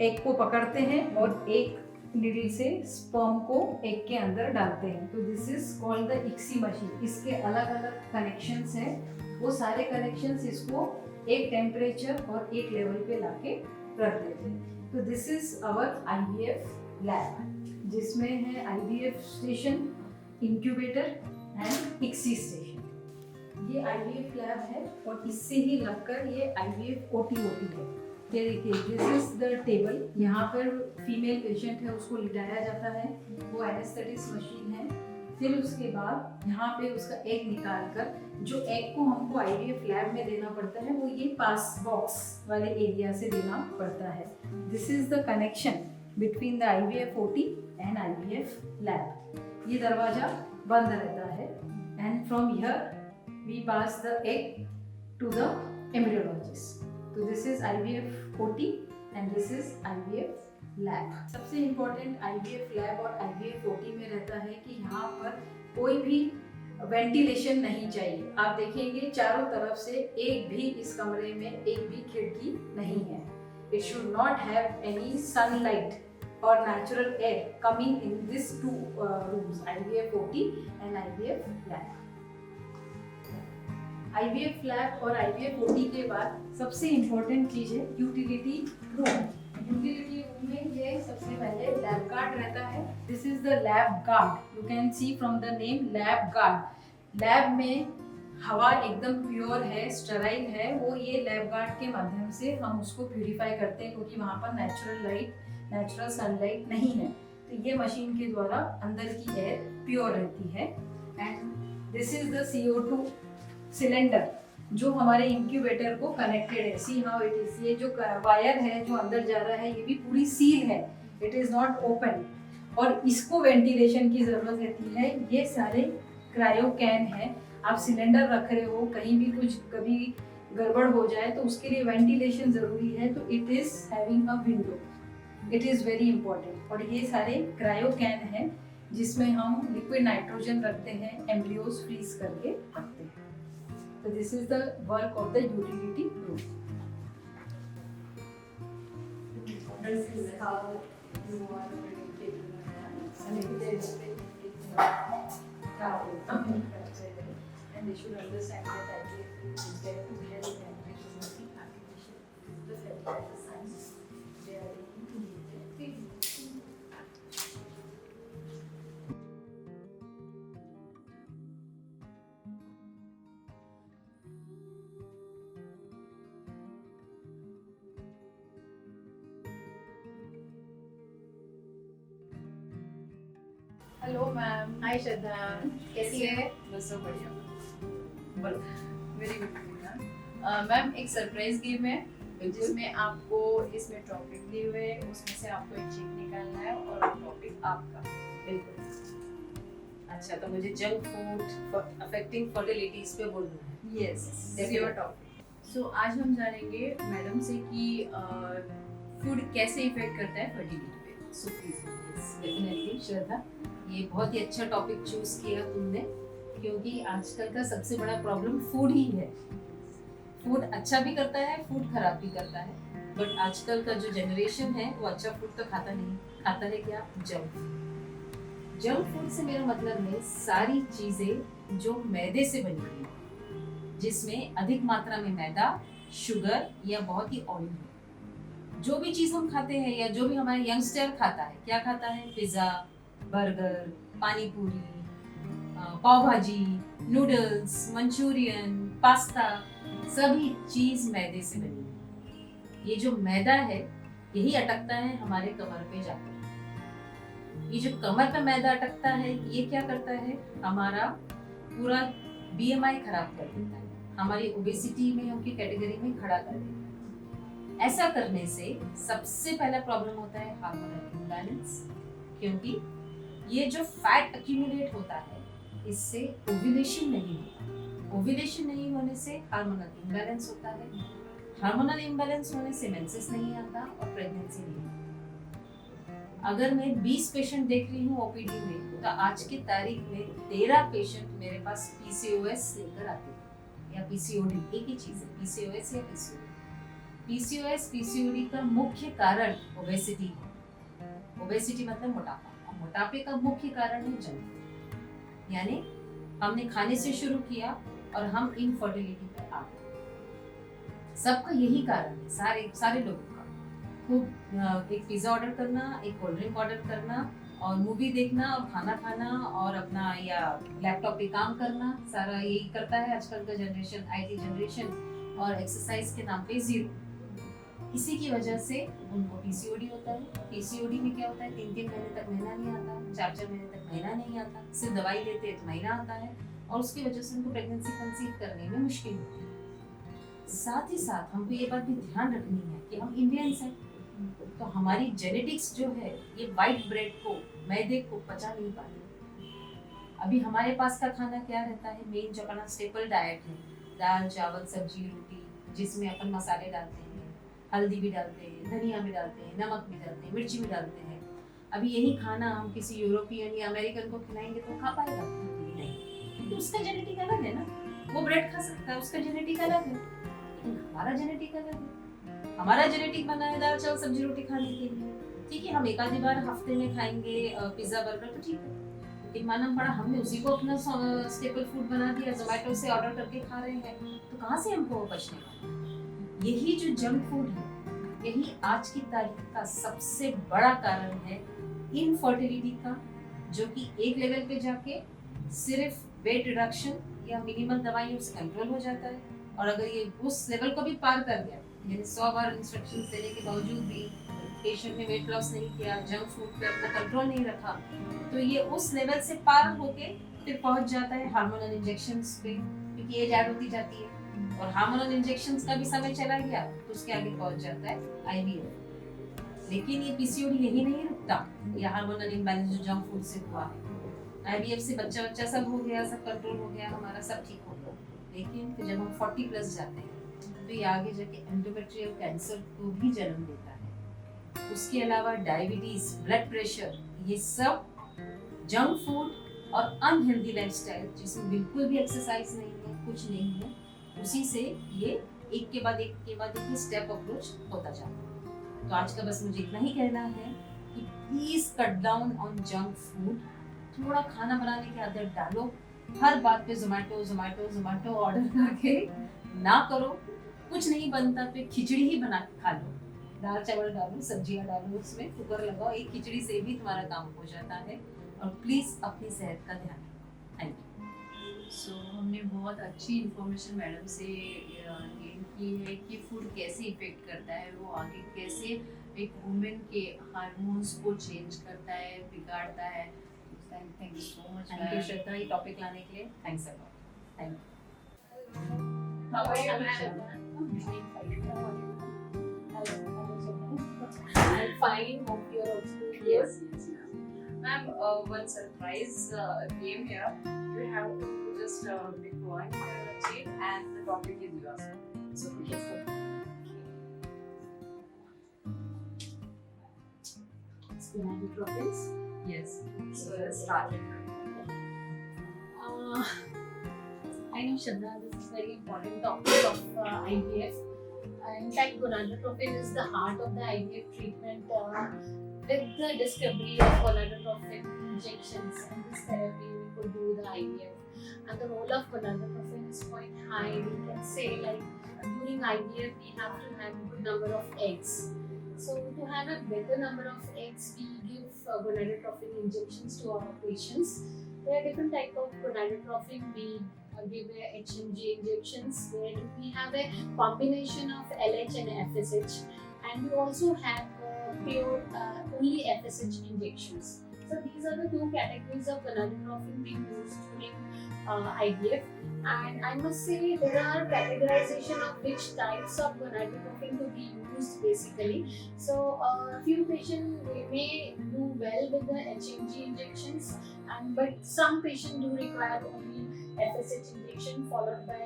एग को पकड़ते हैं और एक नीडल से स्पर्म को एग के अंदर डालते हैं। तो this is called the ICSI machine. इसके अलग अलग कनेक्शंस हैं, वो सारे कनेक्शंस इसको एक टेम्परेचर और एक लेवल पे लाके रख देते हैं। तो this is our IVF lab, जिसमें है IVF station, incubator and ICSI station. ये आईवीएफ लैब है और इससे ही लगकर ये आईवीएफ ओटी होती है। ये देखिए, दिस इज द टेबल। यहाँ पर फीमेल पेशेंट है, उसको लिटाया जाता है, वो एनेस्थेटिक्स मशीन है। फिर उसके बाद यहाँ पे उसका एग निकाल कर, जो एग को हमको आईवीएफ लैब में देना पड़ता है वो ये पास बॉक्स वाले एरिया से देना पड़ता है। This is the connection between the IVF OT and IVF lab. ये दरवाजा बंद रहता है and from here we pass the egg to the embryologist. तो this is IVF OT and this is IVF lab. सबसे इम्पोर्टेंट आईवीएफ लैब और IVF OT में रहता है कि यहाँ पर कोई भी वेंटिलेशन नहीं चाहिए। आप देखेंगे चारों तरफ से एक भी इस कमरे में एक भी खिड़की नहीं है। It should not have any sunlight or natural air coming in these two rooms, IVF OT and IVF lab. IVF lab और IVF OT के बाद सबसे इम्पोर्टेंट चीज़ है यूटिलिटी रूम। यूटिलिटी रूम में ये सबसे पहले लैब गार्ड रहता है। This is the lab guard, you can see from the name lab guard. Lab में हवा एकदम प्योर है, स्टेराइल है, वो ये लैब गार्ड के माध्यम से हम उसको प्यूरिफाई करते हैं, क्योंकि वहाँ पर नेचुरल लाइट, नेचुरल सनलाइट नहीं है। तो ये मशीन के द्वारा अंदर की एयर प्योर रहती है। And this is the CO2 cylinder जो हमारे इंक्यूबेटर को कनेक्टेड है। सी हाउ इट इज, ये जो वायर है जो अंदर जा रहा है ये भी पूरी सील है, इट इज नॉट ओपन, और इसको वेंटिलेशन की जरूरत रहती है। ये सारे क्रायो कैन है, आप सिलेंडर रख रहे हो, कहीं भी कुछ कभी गड़बड़ हो जाए तो उसके लिए वेंटिलेशन जरूरी है, तो it is having a window, it is very important. और ये सारे क्रायो कैन है जिसमें हम लिक्विड नाइट्रोजन रखते हैं, एम्ब्रियोज फ्रीज करके रखते हैं। So this is the work of the utility room. This is how you are taking and they should understand that IVF is there to help them, which is nothing artificial. The fertilizer science, they are able to meet their feelings. Hello ma'am. Hi Shraddha, कैसी है? बस सब बढ़िया। बोलो। Very good ma'am. Ma'am एक surprise game है जिसमें आपको इसमें टॉपिक दिए हुए हैं, उसमें से आपको एक चीज निकालना है और टॉपिक आपका। बिल्कुल। अच्छा, तो मुझे जंक फूड अफेक्टिंग फर्टिलिटी इस पे बोलना है। Yes, this your topic. So आज हम जानेंगे मैडम से कि फूड कैसे इफेक्ट करता है फर्टिलिटी पे। So please. डेफिनेटली श्रद्धा, ये बहुत ही अच्छा टॉपिक चूज किया तुमने, क्योंकि आजकल का सबसे बड़ा प्रॉब्लम फूड ही है। फूड अच्छा भी करता है, फूड खराब भी करता है, बट आजकल का जो जनरेशन है वो अच्छा फूड तो खाता नहीं, खाता है क्या? Junk food. जंक फूड से मेरा मतलब है सारी चीजें जो मैदे से बनी हुई है, जिसमें अधिक मात्रा में मैदा, शुगर या बहुत ही ऑयल है। जो भी चीज हम खाते हैं या जो भी हमारे यंगस्टर खाता है, क्या खाता है? पिज्जा, बर्गर, पानी पूरी, पाव भाजी, नूडल्स, मंचूरियन, पास्ता, सभी चीज मैदे से बनी है। ये जो मैदा है यही अटकता है हमारे कमर पे जाकर। ये जो कमर पे मैदा अटकता है ये क्या करता है? हमारा पूरा BMI खराब कर देता है, हमारी ओबेसिटी में उनकी कैटेगरी में खड़ा कर देता है। ऐसा करने से सबसे पहला प्रॉब्लम होता है हार्मोनल इम्बैलेंस, क्योंकि ये जो फैट एक्यूमुलेट होता है इससे ओव्यूलेशन नहीं होता। ओव्यूलेशन नहीं होने से हार्मोनल इम्बैलेंस होता है, हार्मोनल इम्बैलेंस होने से मेंसेस नहीं आता और प्रेगनेंसी नहीं आती। अगर मैं 20 पेशेंट देख रही हूँ OPD में, तो आज की तारीख में 13 पेशेंट मेरे पास PCOS लेकर आते हैं या PCOD, एक ही चीज है, PCOS या PCOD। PCOS PCOD का मुख्य कारण ओबेसिटी है। ओबेसिटी मतलब मोटापा, और मोटापे का मुख्य कारण है जंक फूड। यानी हमने खाने से शुरू किया और हम इनफर्टिलिटी पे आ गए। सबका यही कारण है, सारे लोगों का। खूब एक पिज्जा ऑर्डर करना, एक कोल्ड ड्रिंक ऑर्डर करना और मूवी देखना और खाना खाना और अपना या लैपटॉप पे काम करना, सारा यही करता है आजकल का जनरेशन, IT जनरेशन। और एक्सरसाइज के नाम पे जीरो। इसी की वजह से उनको PCOD होता है। PCOD में क्या होता है? 3-3 महीने तक महीना नहीं आता, 4-4 महीने तक महीना नहीं आता, सिर्फ दवाई लेते हैं तो महीना आता है, और उसकी वजह से उनको प्रेगनेंसी कंसीव करने में मुश्किल होती है। साथ ही साथ हमको ये बात भी ध्यान रखनी है कि हम इंडियंस हैं, तो हमारी जेनेटिक्स जो है ये वाइट ब्रेड को, मैदे को पचा नहीं पाती। अभी हमारे पास का खाना क्या रहता है? मेन जो अपना स्टेपल डाइट है, दाल, चावल, सब्जी, रोटी, जिसमें अपन मसाले डालते हैं, हल्दी भी डालते हैं, धनिया भी डालते हैं, नमक भी डालते हैं, मिर्ची भी डालते हैं। अभी यही खाना हम किसी यूरोपियन या अमेरिकन को खिलाएंगे तो खा पाएगा? नहीं, तो उसका जेनेटिक अलग है ना। वो ब्रेड खा सकता है, उसका जेनेटिक अलग है, लेकिन हमारा जेनेटिक अलग है। हमारा जेनेटिक बना है दाल चावल सब्जी रोटी खाने के लिए, ठीक है, हम एक आधी बार हफ्ते में खाएंगे पिज्जा बर्गर तो ठीक है, लेकिन माना पड़ा हमने उसी को अपना स्टेपल फूड बना दिया, जोमेटो से ऑर्डर करके खा रहे हैं, तो कहाँ से हमको वो बचने वाला। यही जो जंक फूड है, यही आज की तारीख का सबसे बड़ा कारण है इनफर्टिलिटी का, जो कि एक लेवल पे जाके सिर्फ वेट रिडक्शन या मिनिमल दवाइयों से कंट्रोल हो जाता है, और अगर ये उस लेवल को भी पार कर गया, यानी 100 बार इंस्ट्रक्शन देने के बावजूद भी पेशेंट ने वेट लॉस नहीं किया, जंक फूड पे अपना कंट्रोल नहीं रखा, तो ये उस लेवल से पार होके फिर पहुंच जाता है हार्मोनल इंजेक्शंस पे, क्योंकि एज ऐड होती जाती है, और हार्मोनल इंजेक्शंस का भी समय चला गया तो उसके आगे पहुंच जाता है आईवीएफ। लेकिन ये पीसीओडी यही नहीं रुकता, ये हार्मोनल इम्बैलेंस जो जंक फूड से हुआ है, आईवीएफ से बच्चा सब हो गया, सब कंट्रोल हो गया, हमारा सब ठीक हो गया, लेकिन फिर जब हम 40 प्लस जाते हैं तो ये आगे जाके एंडोमेट्रियल कैंसर को भी जन्म देता है। उसके अलावा डायबिटीज, ब्लड प्रेशर, ये सब जंक फूड और अनहेल्दी लाइफस्टाइल जिसमें बिल्कुल भी एक्सरसाइज नहीं है, कुछ नहीं है, उसी से ये एक के बाद एक स्टेप अप्रोच होता जाता है। तो आज का बस मुझे इतना ही कहना है कि please cut down on junk food, थोड़ा खाना बनाने की आदत डालो, हर बात पे जोमेटो ऑर्डर करके ना करो, कुछ नहीं बनता तो खिचड़ी ही बना के खा लो, दाल चावल डालो, सब्जियां डालो, उसमें कुकर लगाओ, एक खिचड़ी से भी तुम्हारा काम हो जाता है। और प्लीज अपनी सेहत का ध्यान रखो। Thank you. सो हमने बहुत अच्छी इन्फॉर्मेशन मैडम से गेन की है कि फूड कैसे इफेक्ट करता है, वो आगे कैसे एक वुमेन के हार्मोन्स को चेंज करता है, बिगाड़ता है। Thank you so much. Thank you Shraddha, ये टॉपिक लाने के लिए thanks a lot. Thank you. How are you, I'm fine. Hope you're also good. Yes. Ma'am, one surprise came here. You have to just decline your check and the topic is yours. So please. Prophets. Yes. So let's start. I know Shraddha, this is very important topic of IVF. In fact, gonadotropin is the heart of the IVF treatment. With the discovery of gonadotropin injections and this therapy, we could do the IVF. And the role of gonadotropin is quite high. We can say like during IVF, we have to have a good number of eggs. So to have a better number of eggs, we give gonadotropin injections to our patients. There are different types of gonadotropin. We give HMG injections where we have a combination of LH and FSH, and we also have pure only FSH injections. So these are the two categories of gonadotropin being used during IVF. And I must say there are categorization of which types of gonadotropin to be used basically. So a few patients may do well with the HMG injections, but some patients do require only FSH injection followed by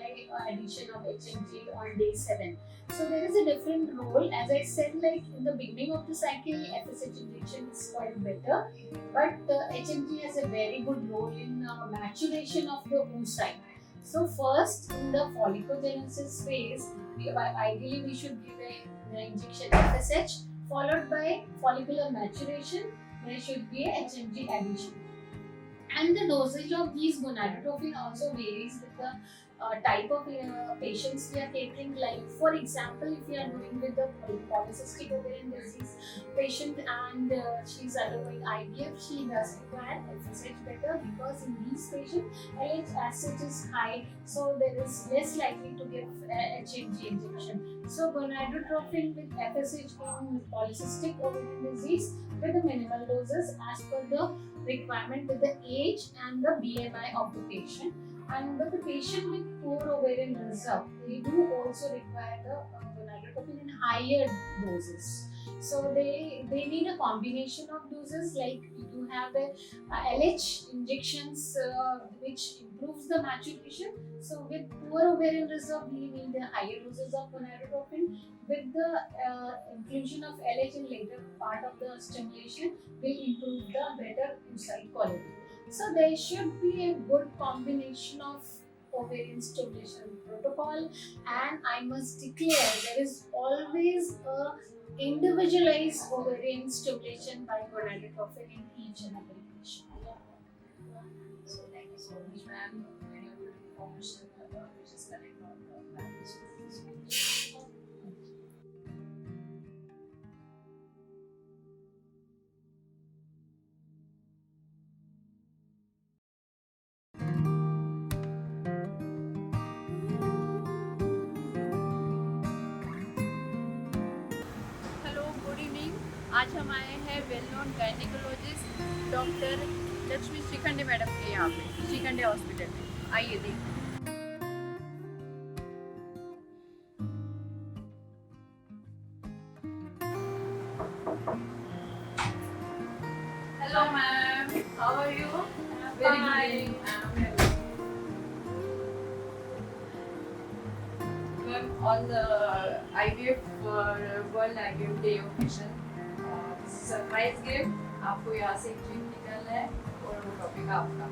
addition of HMG on day 7. So there is a different role. As I said, like in the beginning of the cycle, FSH injection is quite better, but HMG has a very good role in maturation of the oocyte. So first, in the follicogenesis phase, ideally we should give an injection FSH followed by follicular maturation. There should be a HMG addition. And the dosage of these gonadotropin also varies with the type of patients we are catering. Like for example, if you are doing with the polycystic ovarian disease patient and she is undergoing IVF, she does require FSH better because in these patients LH as such is high, so there is less likely to give HMG injection. So gonadotropin with FSH in polycystic ovarian disease with the minimal doses as per the requirement with the age and the BMI of the patient. And but the patient with poor ovarian reserve, they do also require the gonadotropin in higher doses. So they need a combination of doses, like you have a LH injections which improves the maturation. So with poor ovarian reserve, we need a higher doses of gonadotropin. With the inclusion of LH in later part of the stimulation, will improve the better oocyte quality. So there should be a good combination of ovarian stimulation protocol, and I must declare there is always a individualized ovarian stimulation by gonadotropin in each and every patient. So thank you so much, ma'am. Very good information which is correct on the balance. Hello good evening. आज हम आए हैं well known gynaecologist doctor Lakshmi Shrikhande madam के यहाँ पे Shrikhande hospital में। आइए देखिए। Hello, ma'am. How are you? Very good evening, ma'am. Ma'am, on the IVF World IVF Day occasion, surprise gift आपको यहाँ से एक चिट निकलना है और वो टॉपिक आपका।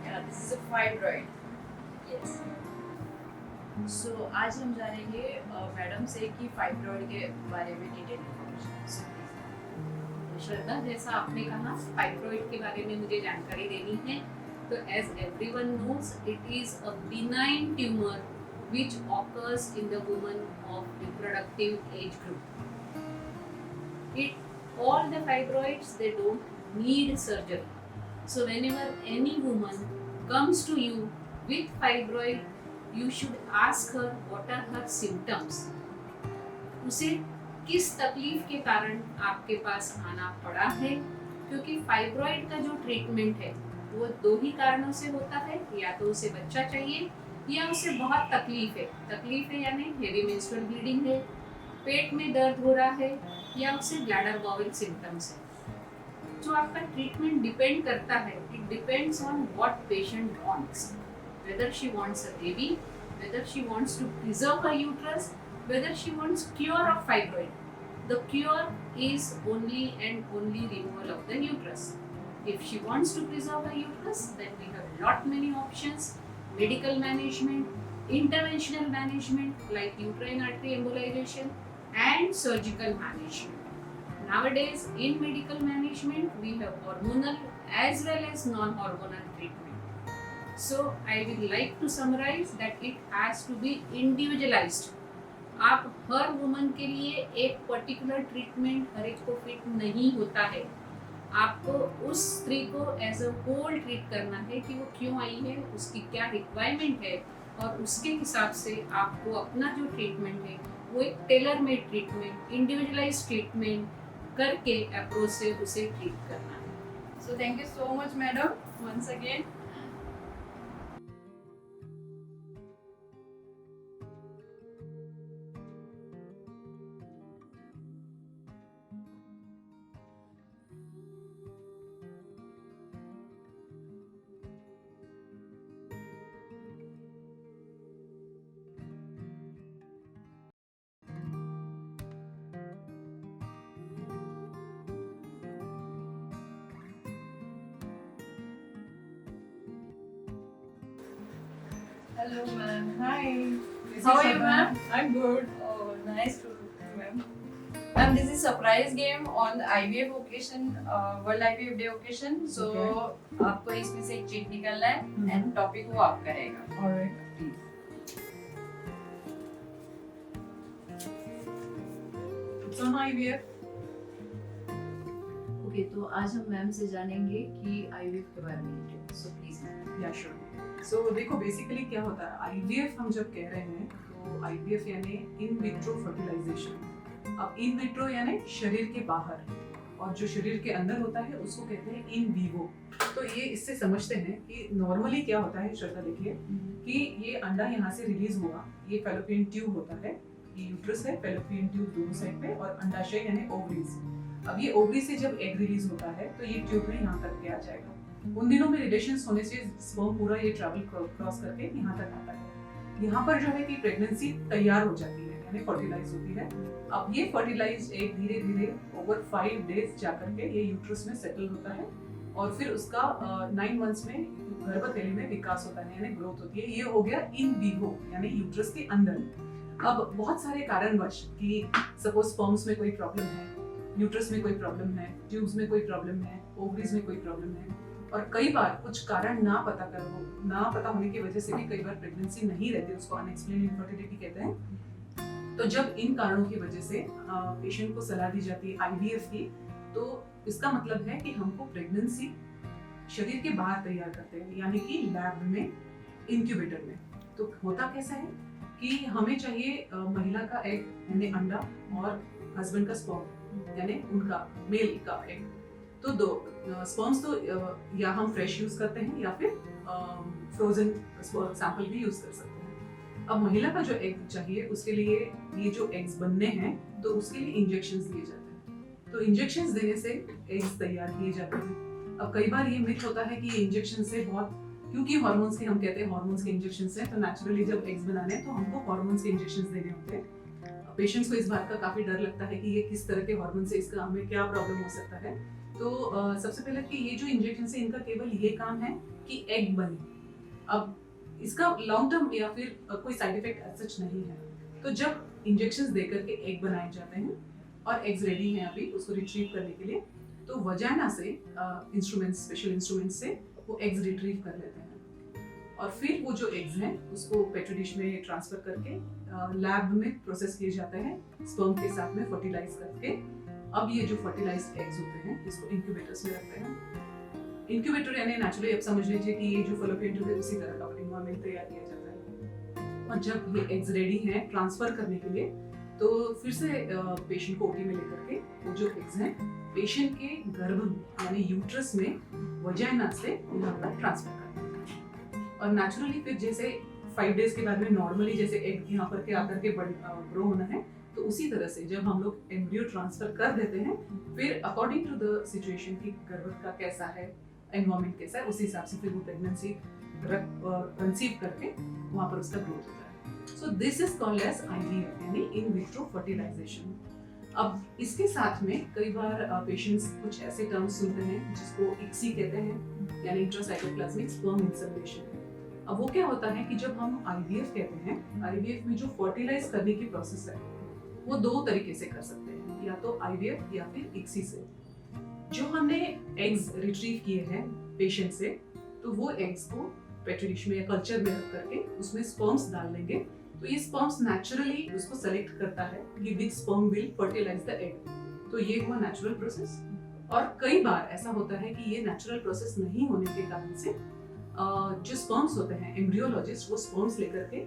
Yeah, this is a fibroid. Yes. सो आज हम जानेंगे मैडम से कि फाइब्रॉइड के बारे में डिटेल इन्फॉर्मेशन। श्रद्धा, जैसा आपने कहा फाइब्रॉइड के बारे में मुझे जानकारी देनी है, तो as everyone knows it is a benign tumour which occurs in the woman of reproductive age group. All the fibroids, they don't need surgery. So whenever any woman comes to you with fibroid, you should ask her what are her symptoms. उसे किस तकलीफ के कारण आपके पास आना पड़ा है, क्योंकि फाइब्रॉइड का जो ट्रीटमेंट है वो दो ही कारणों से होता है, या तो उसे बच्चा चाहिए या उसे बहुत तकलीफ है यानी हेवी मेंस्ट्रुअल ब्लीडिंग है, पेट में दर्द हो रहा है, या उसे ब्लैडर बाउल सिम्टम्स है। जो आपका ट्रीटमेंट डिपेंड करता है, it depends on what patient wants, whether she wants a baby, whether she wants to preserve her uterus, whether she wants cure of fibroid. The cure is only and only removal of the uterus. If she wants to preserve her uterus, then we have lot many options: medical management, interventional management like uterine artery embolization, and surgical management. Nowadays, in medical management, we have hormonal as well as non-hormonal treatment. So I would like to summarize that it has to be individualized. आप हर woman के लिए एक particular treatment हर एक को fit नहीं होता है। आपको उस स्त्री को एज अ होल ट्रीट करना है कि वो क्यों आई है, उसकी क्या रिक्वायरमेंट है, और उसके हिसाब से आपको अपना जो ट्रीटमेंट है वो एक tailor made treatment, individualise treatment करके अप्रोच से उसे ट्रीट करना है। So thank you so much, madam, once again. Hello, ma'am. Hi. How are you, ma'am? I'm good. Oh, nice to meet you, ma'am. Ma'am, this is surprise game on the IVF occasion, World IVF Day occasion. So, आपको इसमें से एक cheat निकालना है and topic वो आप करेगा. Alright. It's on IVF. Okay, तो आज हम मैम से जानेंगे कि आईवीएफ के बारे में डिटेल। So please ma'am. या श्योर। सो देखो बेसिकली क्या होता है आईवीएफ, हम जब कह रहे हैं तो आईवीएफ यानी इन विट्रो फर्टिलाइजेशन। अब इन विट्रो यानी शरीर के बाहर, और जो शरीर के अंदर होता है उसको कहते हैं इन वीवो। तो ये इससे समझते हैं कि नॉर्मली क्या होता है, श्रद्धा देखिए कि ये अंडा यहाँ से रिलीज हुआ, ये फैलोपियन ट्यूब होता है, ये यूट्रस है, फैलोपियन ट्यूब दोनों साइड पे, और अंडाशय यानी ओवरीज। अब ये ओवरी से जब एग रिलीज होता है तो ये ट्यूब में यहाँ तक के आ जाएगा। उन दिनों में रिलेशंस होने से स्पर्म पूरा ये ट्रैवल क्रॉस करके यहाँ तक आता है। यहाँ पर जो है कि प्रेगनेंसी तैयार हो जाती है, यानी फर्टिलाइज होती है। अब ये फर्टिलाइज एग धीरे धीरे ओवर 5 डेज जाकर के ये यूट्रस में सेटल होता है और फिर उसका 9 मंथ्स में गर्भथैली में विकास होता है यानी ग्रोथ होती है। ये हो गया इन विवो यानी यूट्रस के अंदर। अब बहुत सारे कारणवश कि सपोज स्पर्म्स में कोई प्रॉब्लम है, यूट्रस में कोई प्रॉब्लम है, ट्यूब्स में कोई प्रॉब्लम है, ओवरीज में कोई प्रॉब्लम है, और कई बार कुछ कारण ना पता होने की वजह से भी कई बार प्रेगनेंसी नहीं रहती, उसको अनएक्सप्लेन्ड इनफर्टिलिटी कहते हैं। तो जब इन कारणों की वजह से पेशेंट को सलाह दी जाती है आईवीएफ की, तो इसका मतलब है कि हमको प्रेगनेंसी शरीर के बाहर तैयार करते हैं यानी कि लैब में, इंक्यूबेटर में। तो होता कैसा है कि हमें चाहिए महिला का एग यानी अंडा और हस्बैंड का स्पर्म यानी उनका मेल का एग। तो दो स्पर्म्स तो या हम फ्रेश यूज करते हैं या फिर फ्रोजन सैंपल भी यूज कर सकते हैं। अब महिला का जो एग चाहिए उसके लिए ये जो एग्स बनने हैं तो उसके लिए इंजेक्शंस दिए जाते हैं। तो इंजेक्शंस देने से एग्स तैयार किए जाते हैं। अब कई बार ये मिथ होता है कि ये इंजेक्शन से बहुत, क्योंकि हार्मोन्स के हम कहते हैं हार्मोन्स के इंजेक्शन से, तो नेचुरली जब एग्स बनाने हैं तो हमको हार्मोन्स के इंजेक्शन देने होते हैं। पेशेंट्स को इस बात का काफी डर लगता है कि ये किस तरह के हार्मोन से इसका हमें क्या प्रॉब्लम हो सकता है। तो सबसे पहले कि ये जो इंजेक्शन है इनका केवल ये काम है कि एग बने। अब इसका लॉन्ग टर्म या फिर कोई साइड इफेक्ट सच नहीं है। तो जब इंजेक्शंस देकर के एग बनाए जाते हैं और एग्स रेडी हैं अभी उसको रिट्रीव करने के लिए, तो वजाइना से इंस्ट्रूमेंट्स, स्पेशल इंस्ट्रूमेंट्स से वो एग्स रिट्रीव कर लेते हैं और फिर वो जो एग्स हैं उसको पेट्री डिश में ट्रांसफर करके लैब में प्रोसेस किए जाते हैं स्पर्म के साथ में फर्टिलाइज करके। अब ये जो फर्टिलाइज्ड एग्स होते हैं इसको इंक्यूबेटर्स में रखते हैं। इंक्यूबेटर यानी नेचुरली आप समझ लीजिए कि ये जो फलोपियन ट्यूब है उसी तरह का एनवायरनमेंट तैयार किया जाता है। और जब ये एग्स रेडी हैं ट्रांसफर करने के लिए, तो फिर से पेशेंट को ओटी में लेकर के वो जो एग्स हैं पेशेंट के गर्भ में यानी यूट्रस में वजाइना से यहाँ पर ट्रांसफर करते हैं। और नेचुरली फिर जैसे 5 डेज के बाद में नॉर्मली जैसे एग यहाँ पर के आकर के ग्रो होना है, तो उसी तरह से जब हम लोग एम्ब्रियो ट्रांसफर कर देते हैं, फिर अकॉर्डिंग टू द सिचुएशन की गर्भ का कैसा है, एनवायरनमेंट कैसा है, उसी हिसाब से फिर वो प्रेगनेंसी कंसीव करके वहाँ पर उसका ग्रोथ होता है। So this is called as IVF यानी इन विट्रो फर्टिलाइजेशन। अब इसके साथ में कई बार पेशेंट्स कुछ ऐसे टर्म्स सुनते हैं जिसको इक्सी कहते हैं यानी इंट्रासाइटोप्लाज्मिक स्पर्म इंसेमिनेशन। अब वो क्या होता है कि जब हम आईवीएफ कहते हैं, आईवीएफ में जो फर्टिलाइज करने की प्रोसेस है वो 2 तरीके से कर सकते हैं, या तो आईवीएफ या फिर इक्सी से। जो हमने एग्स रिट्रीव किए हैं पेशेंट से, तो वो एग्स को पेट्री डिश में या कल्चर में रख करके उसमें स्पर्म्स डाल देंगे। तो ये स्पर्म्स नेचुरली उसको सेलेक्ट करता है कि which sperm will fertilise the egg. तो ये हुआ नेचुरल प्रोसेस। और कई बार ऐसा होता है कि ये नेचुरल प्रोसेस नहीं होने के कारण से जो स्पर्म्स होते हैं, एम्ब्रियोलॉजिस्ट वो स्पर्म्स लेकर के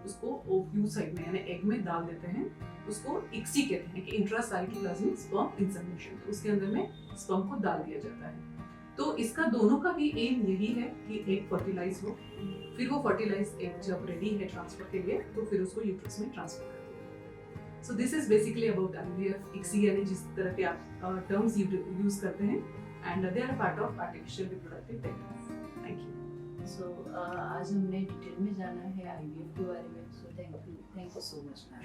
उसको ओव्यूल साइड में यानी एग में डाल देते हैं। उसको इक्सी कहते हैं कि इंट्रासाइटोप्लाज्मिक स्पर्म इंसेमिनेशन। तो उसके अंदर में स्पर्म को डाल दिया जाता है। तो इसका दोनों का भी एम यही है कि एग फर्टिलाइज हो, फिर वो फर्टिलाइज एग जब रेडी है ट्रांसफर के लिए तो फिर उसको यूट्रस में ट्रांसफर कर दिया। So this is basically about IVF, ICSI यानी जिस तरह के आप टर्म्स यूज करते हैं, and they are part of artificial reproductive techniques. Thank you. So आज हमने डिटेल में जाना है आईवीएफ के बारे में। So thank you so much ma'am.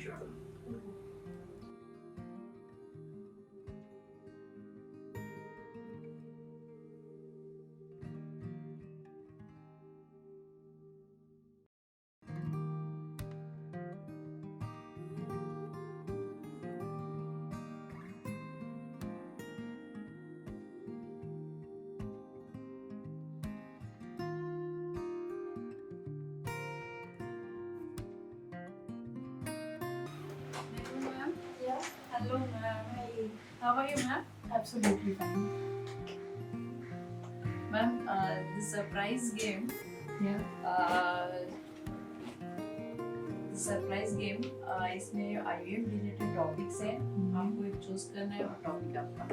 Hello, ma'am. Hi. How are you, ma'am? Absolutely fine. Ma'am, the surprise game. Yeah. Surprise game इसमें IVF related topics हैं। आपको एक चूज करना है और टॉपिक आपका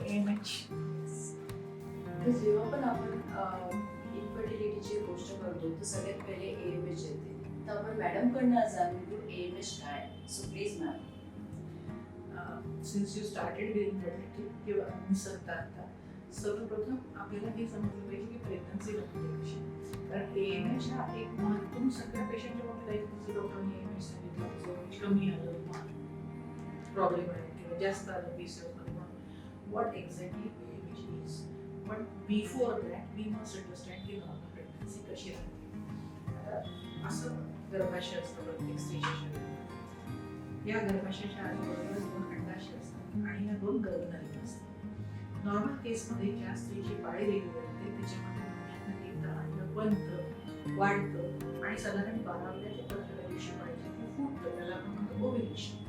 AMH. तर जेव्हा पण आपण इन्फर्टिलिटीची गोष्ट करतो तर सगळ्यात पहिले AMH येते. तर आपण मॅडमकडनं जाणून घेऊ AMH काय आहे. So please ma'am. Since you started with infertility, you answered that. सर्वप्रथम आपल्याला हे समजलं पाहिजे की प्रेग्नन्सी नव्हते कशी, कारण AMH हा एक तुम्ही सगळ्या पेशंटच्या बाबतीत ऐकलं डॉक्टरांनी AMH सांगितलं कमी आलं प्रॉब्लेम आहे किंवा जास्त आलं PCOS मध्ये. व्हॉट एक्झॅक्टली AMH इज, पण before that we must understand की नॉर्मल प्रेग्नन्सी कशी राहते. असं गर्भाशय असतं प्रत्येक स्त्रीच्या शरीरात. या गर्भाशयाच्या आजूबाजूला 2 अंडाशय असतात आणि या 2 गर्भनलिका असतात. नॉर्मल केसमध्ये ज्या स्त्रीची पाळी रेग्युलर होते त्याच्यामध्ये महिन्यातनं एकदा अंड बनतं, वाढतं आणि साधारण 12व्या ते 15व्या दिवशी पाळीच्या फुटतं. त्याला आपण म्हणतो ओव्युलेशन.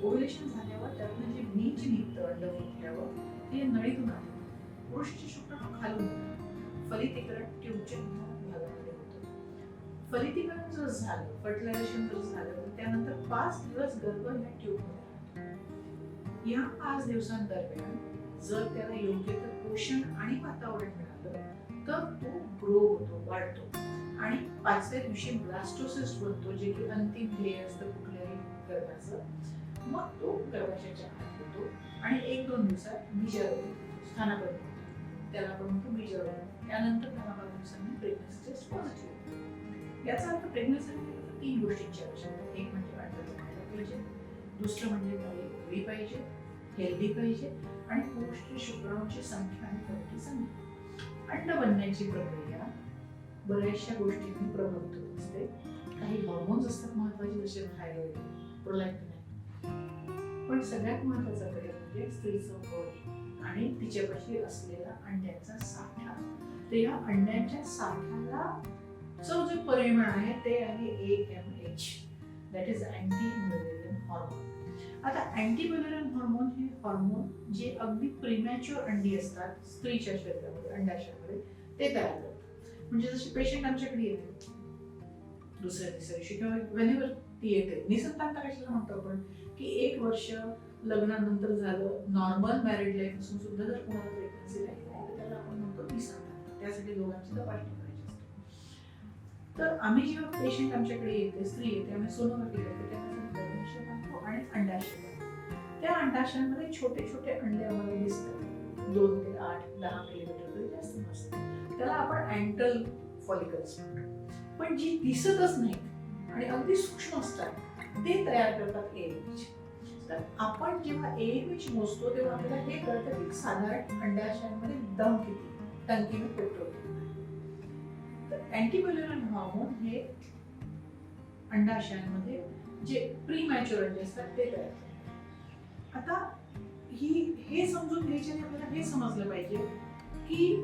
ओव्युलेशन झाल्यावर त्यातनं जे बीज निघतं अंड फुटल्यावर ते नळीतून आलं. पुरुषाचे शुक्राणू खालून येतात. फलितीकरण ट्यूबच्या भागामध्ये होतं. फलितीकरण जर झालं, फर्टिलायझेशन जर झालं तर त्यानंतर 5 दिवस गर्भ ह्या ट्यूबमध्ये राहतो. या 5 दिवसांदरम्यान जर त्याला योग्य तर पोषण आणि वातावरण मिळालं तर तो ग्रो होतो, वाढतो आणि 5व्या दिवशी ब्लास्टोसिस्ट बनतो, जे की अंतिम ध्येय असतं कुठल्याही गर्भाचं. मग तो गर्भाशयाच्या आत होतो आणि 1-2 दिवसात बीजाणू स्थानापन्न होतो. त्याला आपण म्हणतो बीजाणू. त्यानंतर 10-12 दिवसांनी प्रेग्नन्सी टेस्ट पॉझिटिव्ह होतो. याचा अर्थ प्रेग्नन्सीमध्ये 3 गोष्टींची आवश्यकता. एक म्हणजे अंड बनायला पाहिजे, दुसरं म्हणजे नळी उघडी पाहिजे, हेल्दी पाहिजे आणि पुरुष शुक्राणूची संख्या आणि क्वालिटी चांगली. अंड बनण्याची प्रक्रिया बऱ्याचशा गोष्टींनी प्रभावित होत असते. काही हॉर्मोन्स असतात महत्वाचे, जसे थायरॉइड, प्रोलॅक्टिन. पण सगळ्यात महत्वाचा घटक म्हणजे स्त्रीचं वय आणि तिच्यापाशी असलेला अंड्याचा साठा. तर या अंड्याच्या साठ्याला जो परिमाण आहे ते आहे AMH, that is anti Mullerian hormone. आता अँटी म्युलेरियन हॉर्मोन हे हॉर्मोन जे अगदी प्रीमॅच्युअर अंडी असतात स्त्रीच्या शरीरामध्ये, अंडाशयामध्ये, ते तयार करतात. म्हणजे जसे पेशंट आमच्याकडे येते दुसऱ्या तिसऱ्या दिवशी किंवा वेनेवर ती येते, निसंतानता कशाला म्हणतो आपण, की 1 वर्ष लग्नानंतर झालं, नॉर्मल मॅरिड लाईफ असून सुद्धा जर कोणाला प्रेग्नन्सी राहिली नाही तर त्याला आपण म्हणतो निसंतानता. त्यासाठी दोघांची तपासणी करायची असते. तर आम्ही जेव्हा पेशंट आमच्याकडे येते, स्त्री येते, आम्ही सोनोग्राफी करतो, त्यामध्ये गर्भाशय पाहतो आणि अंडाशय पाहतो. त्या अंडाशयामध्ये छोटे छोटे अंडे आम्हाला दिसतात, 2 ते 8-10 मिलीमीटर जास्त नसतात. त्याला आपण अँटल फॉलिकल्स म्हणतो. पण जी दिसतच नाहीत आणि अगदी सूक्ष्म असतात ते तयार करतात AMH. तर आपण जेव्हा AMH मोजतो तेव्हा आपल्याला हे कळतं की साधारण अंडाशयामध्ये दम किती, टंकीने पेट्रोल किती. तर अँटीम्युलेरियन हॉर्मोन हे अंडाशयांमध्ये जे प्रीमॅच्युअर अंडे असतात ते तयार करतात. आता हे समजून घ्यायचे आपल्याला हे समजलं पाहिजे की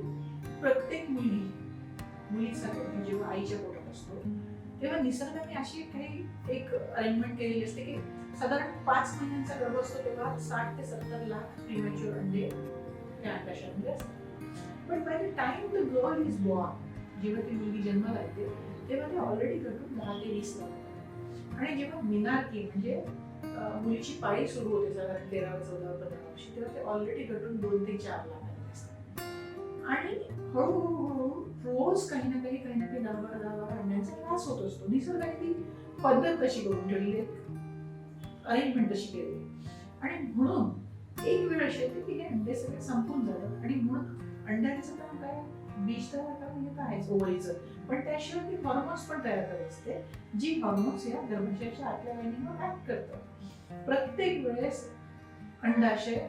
प्रत्येक मुलीचा जेव्हा आईच्या पोटात असतो तेव्हा निसर्गाने अशी काही एक अरेंजमेंट केलेली असते की साधारण 5 महिन्यांचा गर्भ असतो तेव्हा 60 ते 70 लाख प्रीमॅच्युअर अंडे त्या अंडाशयामध्ये असतात. पण by the time the girl is born, जेव्हा ती मुलगी जन्माला येते तेव्हा ते ऑलरेडी घटून 10 ते 20 लाख. आणि जेव्हा मिनारकी म्हणजे मुलीची पाळी सुरू होते साधारण 13, 14, 15 वर्षी तेव्हा ते ऑलरेडी घटून 2 ते 4 लाख असतात. आणि हळूहळू रोज काही ना काही 10-12 अंड्यांचा त्रास होत असतो. निसर्गाने ती पद्धत तशी करून ठेवली, अरेंजमेंट तशी केली. आणि म्हणून एक वेळ अशी येते की हे अंडे सगळे संपून जातात आणि म्हणून अंड्यांचं काम काय, बीज तयार करणं हे तर आहेच ओवळीचं, पण त्याशिवाय ती हॉर्मोन्स पण तयार करत असते, जी हॉर्मोन्स या गर्भाशयाच्या आतल्या लाईनिंगवर ऍक्ट करतात. प्रत्येक वेळेस अंडाशय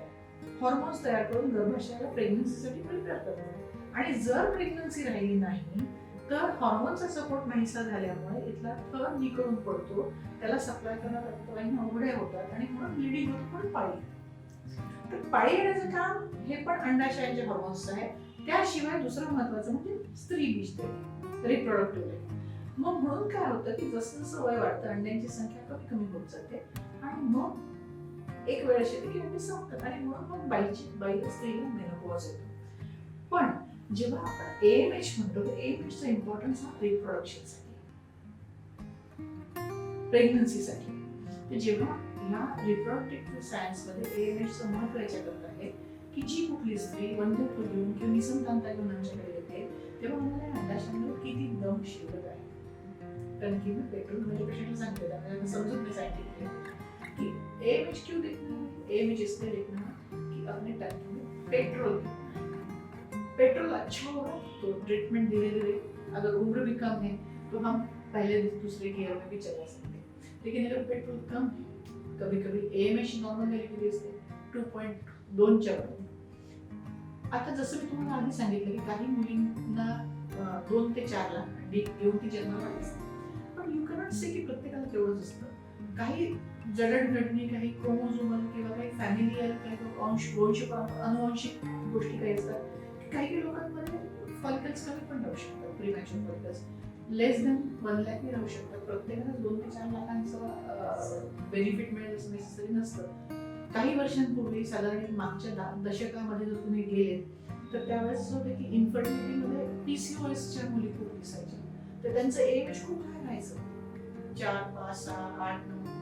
हॉर्मोन्स तयार करून गर्भाशयाला प्रेग्नन्सीसाठी प्रिपेअर करतात. आणि जर प्रेग्नन्सी राहिली नाही तर हॉर्मोनचा सपोर्ट नाहीसा झाल्यामुळे इथला थर निकळून पडतो, त्याला सप्लाय करणाऱ्या रक्तवाहिन्या उघड्या होतात आणि म्हणून ब्लिडिंग होतं, पण पाळी. तर पाळी येण्याचं काम हे पण अंडाशयाचे हॉर्मोन्स आहे. त्याशिवाय दुसरं महत्वाचं म्हणजे स्त्री बीज देते, रिप्रोडक्टिव्ह. मग म्हणून काय होतं की जसं जसं वय वाढतं अंड्यांची संख्या कमी कमी होत जाते आणि मग एक वेळ अशी येते की अंडे संपतात आणि म्हणून मग बाईला स्त्रीला मेनोपॉज येतो. पण जेव्हा आपण AMH म्हणतो तर AMHचा इम्पॉर्टन्स हा रिप्रोडक्शनसाठी, प्रेग्नन्सीसाठी. तर जेव्हा या रिप्रोडक्टिव्ह सायन्समध्ये AMHचं महत्त्व याच्याकरता आहे की जी कुठली स्त्री वंध्यत्व घेऊन किंवा निसंतानता घेऊन आमच्याकडे येते तेव्हा आम्हाला अंडाशयामध्ये किती दम शिल्लक आहे. कारण की मी पेट्रोल म्हणजे पेशंटला सांगते, त्यामुळे समजून नाही सायंटिफिकली कि AMH क्यों देखना है, AMH इसलिए देखना है कि अपने टंकी में पेट्रोल पेट्रोल अच्छा होगा तो ट्रीटमेंट धीरे धीरे, अगर उम्र भी कम है तो हम पहले दूसरे गियर में भी चला सकते हैं। लेकिन अगर पेट्रोल कम है, कभी कभी AMH नॉर्मल व्हॅल्यू असते 2.2 च्या वर. आता जसं मी तुम्हाला आधी सांगितलं की काही मुलींना 2 ते 4 लाख अंडी घेऊन ती जन्माला असते, पण यू कॅनॉट से की प्रत्येकाला तेवढंच असतं. काही जडणघडणी, काही क्रोमोझोमल किंवा काही फॅमिलियल, काही अनुवांशिक गोष्टी काही असतात. काही लोकांमध्ये फॉलिकल्स कमी पण राहू शकतात, premature follicles less than 1 lakh राहू शकतात. प्रत्येकाला 2 ते 4 लाखांचं बेनिफिट मिळेल असं नेसेसरी नसतं. काही वर्षांपूर्वी, साधारण मागच्या दशकामध्ये जर तुम्ही गेले तर त्यावेळेस असं होतं की इन्फर्टिलिटीमध्ये PCOSच्या मुली खूप दिसायच्या, तर त्यांचं एज खूप हाय राहायचं, 4, 5, 6, 8, 9.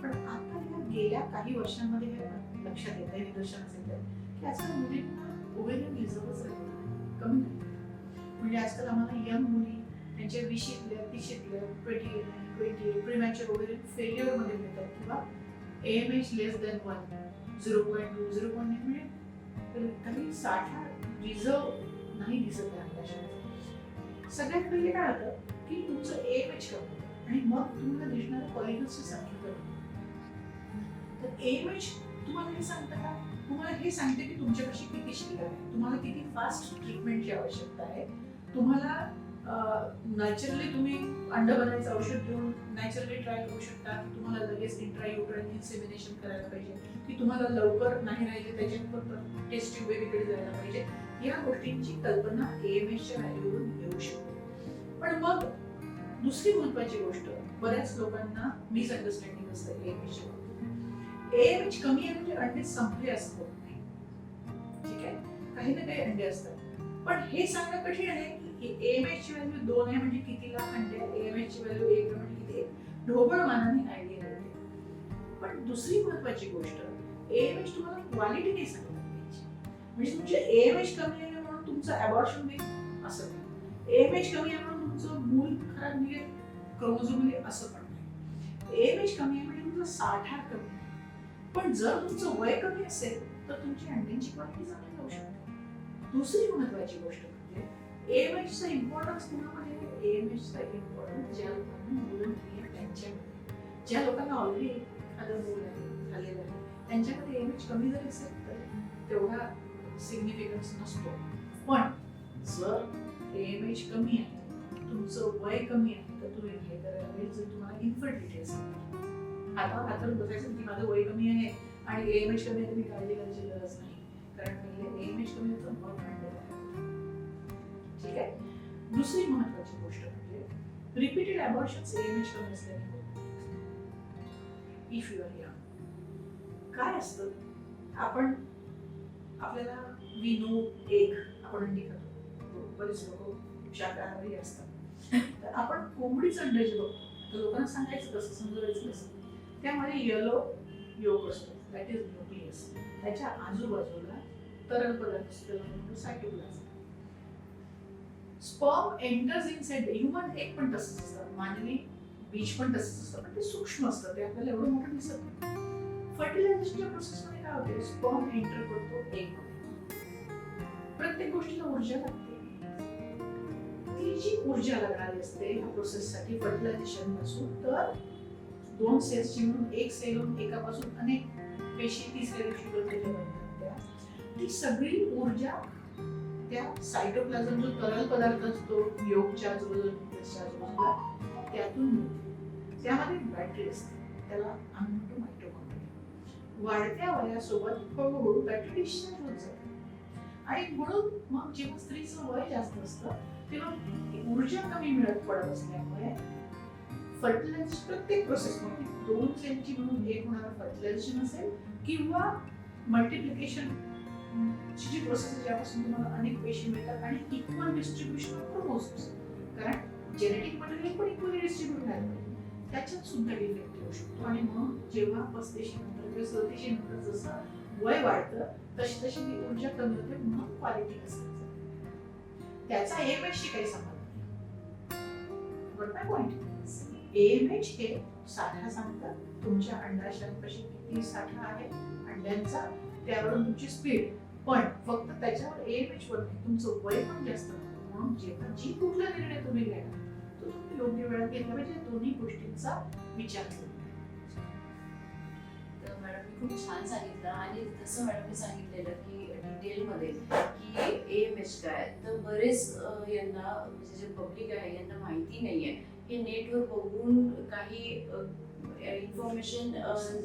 पण आता या गेल्या काही वर्षांमध्ये हे लक्षात येत आहे, निदर्शनास येत आहे की आजकाल मुलींना ओव्हेरियन रिझर्वच कमी नाही. म्हणजे आजकाल आम्हाला यंग मुली त्यांच्या 20ल्या 30ल्या 20 प्रीमॅच्युअर ओव्हेरियन फेल्युअरमध्ये मिळतात किंवा AMH लेस दॅन 1, 0.2, 0.9 म्हणजे काही साठा रिझर्व नाही दिसत आहे आपल्या. सगळ्यात पहिले काय होतं की तुमचं AMH कमी होतं आणि मग तुम्हाला दिसणाऱ्या फॉलिकल्सची संख्या कमी. तर AMH तुम्हाला हे सांगतं का? तुम्हाला हे सांगते की तुमच्यापाशी किती शिल्लक आहे, तुम्हाला किती फास्ट ट्रीटमेंटची आवश्यकता आहे. तुम्हाला नॅचरली तुम्ही अंड बनायचं औषध देऊन नॅचरली ट्राय करू शकता की तुम्हाला लगेच इंट्रायुटराइन इन्सेमिनेशन करायला पाहिजे, की तुम्हाला लवकर नाही राहिले त्याच्यात टेस्ट ट्यूब वेगळीकडे जायला पाहिजे. या गोष्टींची कल्पना AMHच्या व्हॅल्यूवरून येऊ शकते. पण मग दुसरी महत्वाची गोष्ट, बऱ्याच लोकांना मिसअंडरस्टँडिंग असतं AMHच्या बाबतीत. AMH कमी आहे म्हणजे अंडे संपले असं होत नाही, ठीक आहे, काही ना काही अंडे असतात. पण हे सांगणं कठीण आहे की AMH ची व्हॅल्यू 2 आहे म्हणजे किती लाख अंडे, AMH ची व्हॅल्यू 1 आहे म्हणजे किती, ढोबळ मानाने आयडिया येते. पण दुसरी महत्वाची गोष्ट, AMH तुम्हाला क्वालिटी नाही सांगत म्हणजे तुमचे AMH कमी आहे म्हणून तुमचं अबॉर्शन होईल असं नाही, AMH कमी आहे म्हणून तुमचं मूल खराब निघेल क्रोमोझोमली असं पण नाही. AMH कमी आहे म्हणजे तुमचा साठा कमी आहे. पण जर तुमचं वय कमी असेल तर तुमची अंड्यांची क्वालिटी चांगली राहू शकते. दुसरी महत्वाची गोष्ट म्हणजे AMHचा इम्पॉर्टन्स कुणामध्ये, AMHचा इम्पॉर्टन्स ज्या लोकांना मुलं नाही त्यांच्यामध्ये, ज्या लोकांना ऑलरेडी एखादं मूल आहे झालेलं आहे त्यांच्यामध्ये AMH कमी जरी असेल तर तेवढा सिग्निफिकन्स नसतो. पण जर AMH कमी आहे, तुमचं वय कमी आहे, तर तुम्ही हे करायला पाहिजे. जर तुम्हाला इन्फर्टिलिटी असेल, आता हातावर बसायचं की माझं वय कमी आहे आणि AMH कमी आहे तर मी काळजी करायची गरज नाही, कारण पहिले AMH कमी होतं मग अंडे आहे, ठीक आहे. दुसरी महत्वाची गोष्ट म्हणजे रिपीटेड अबॉर्शन्स AMH कमी असल्याने होतात. इफ यू आर यंग, काय असतं, आपण आपल्याला वी नो एग, आपण अंडी खातो, बरेच लोक शाकाहारी असतात, तर आपण कोंबडीचं अंड जे बघतो तर लोकांना सांगायचं कसं, समजवायचं कसं, त्यामध्ये येलो योक असतो, दॅट इज न्यूक्लियस, त्याच्या आजूबाजूला तरल पदार्थ असतो, त्याला म्हणतो cytoplasm. Sperm enters inside human egg पण तसंच असतं, मानवी बीज पण तसंच असतं, पण ते सूक्ष्म असतं, ते आपल्याला एवढं मोठं दिसत नाही. फर्टिलायझेशनच्या प्रोसेसमध्ये काय होते, स्पर्म एंटर करतो एग मध्ये. प्रत्येक गोष्टीला ऊर्जा लागते, ती जी ऊर्जा लागणारी असते या प्रोसेससाठी फर्टिलायझेशन पासून, तर 2 सेल्सची म्हणून एक सेल होऊन एकापासून अनेक पेशी तिसऱ्या दिवशी बनतात, ती सगळी ऊर्जा त्या सायटोप्लाझम जो तरल पदार्थ असतो योगच्या आजूबाजूला त्यातून मिळते. त्यामध्ये बॅटरी असते, त्याला आम्ही म्हणतो मायटोकॉन्ड्रिया. वाढत्या वयासोबत हळूहळू बॅटरी डिस्चार्ज होत जाते आणि म्हणून मग जेव्हा स्त्रीचं वय जास्त असतं तेव्हा ऊर्जा कमी मिळत पडत असल्यामुळे फर्टिलायझेशन प्रत्येक प्रोसेसमध्ये 2 सेलची म्हणून एक होणारं फर्टिलायझेशन असेल किंवा मल्टिप्लिकेशन ची जी प्रोसेस आहे ज्यापासून तुम्हाला अनेक पेशी मिळतात आणि इक्वल डिस्ट्रीब्युशन ऑफ क्रोमोझोम्स, कारण जेनेटिक मटेरियल पण इक्वली डिस्ट्रीब्यूट झालं पाहिजे, त्याच्यात सुद्धा डिफेक्ट येऊ शकतो. आणि मग जेव्हा 35 नंतर किंवा 37 नंतर जसं वय वाढतं तशी तशी ती ऊर्जा कमी होते, मग क्वालिटी असते. त्याचा AMH काही संबंध नाही. बट माय पॉइंट, AMH हे साठा सांगतात, तुमच्या अंडाशयांपाशी किती साठा आहे अंड्यांचा, त्यावरून तुमची स्पीड पण फक्त त्याच्यावर AMH वर नाही, तुमचं वय पण जास्त नको. म्हणून जी कुठला निर्णय तुम्ही घेणार तो तुम्ही योग्य वेळात घेतला पाहिजे. दोन्ही गोष्टींचा विचार करून. तर मॅडमनी खूप छान सांगितलं आणि जसं मॅडमनी सांगितलेलं की डिटेलमध्ये की AMH काय, तर बरेच यांना म्हणजे जे पब्लिक आहे यांना माहिती नाही आहे. हे नेटवर बघून काही इन्फॉर्मेशन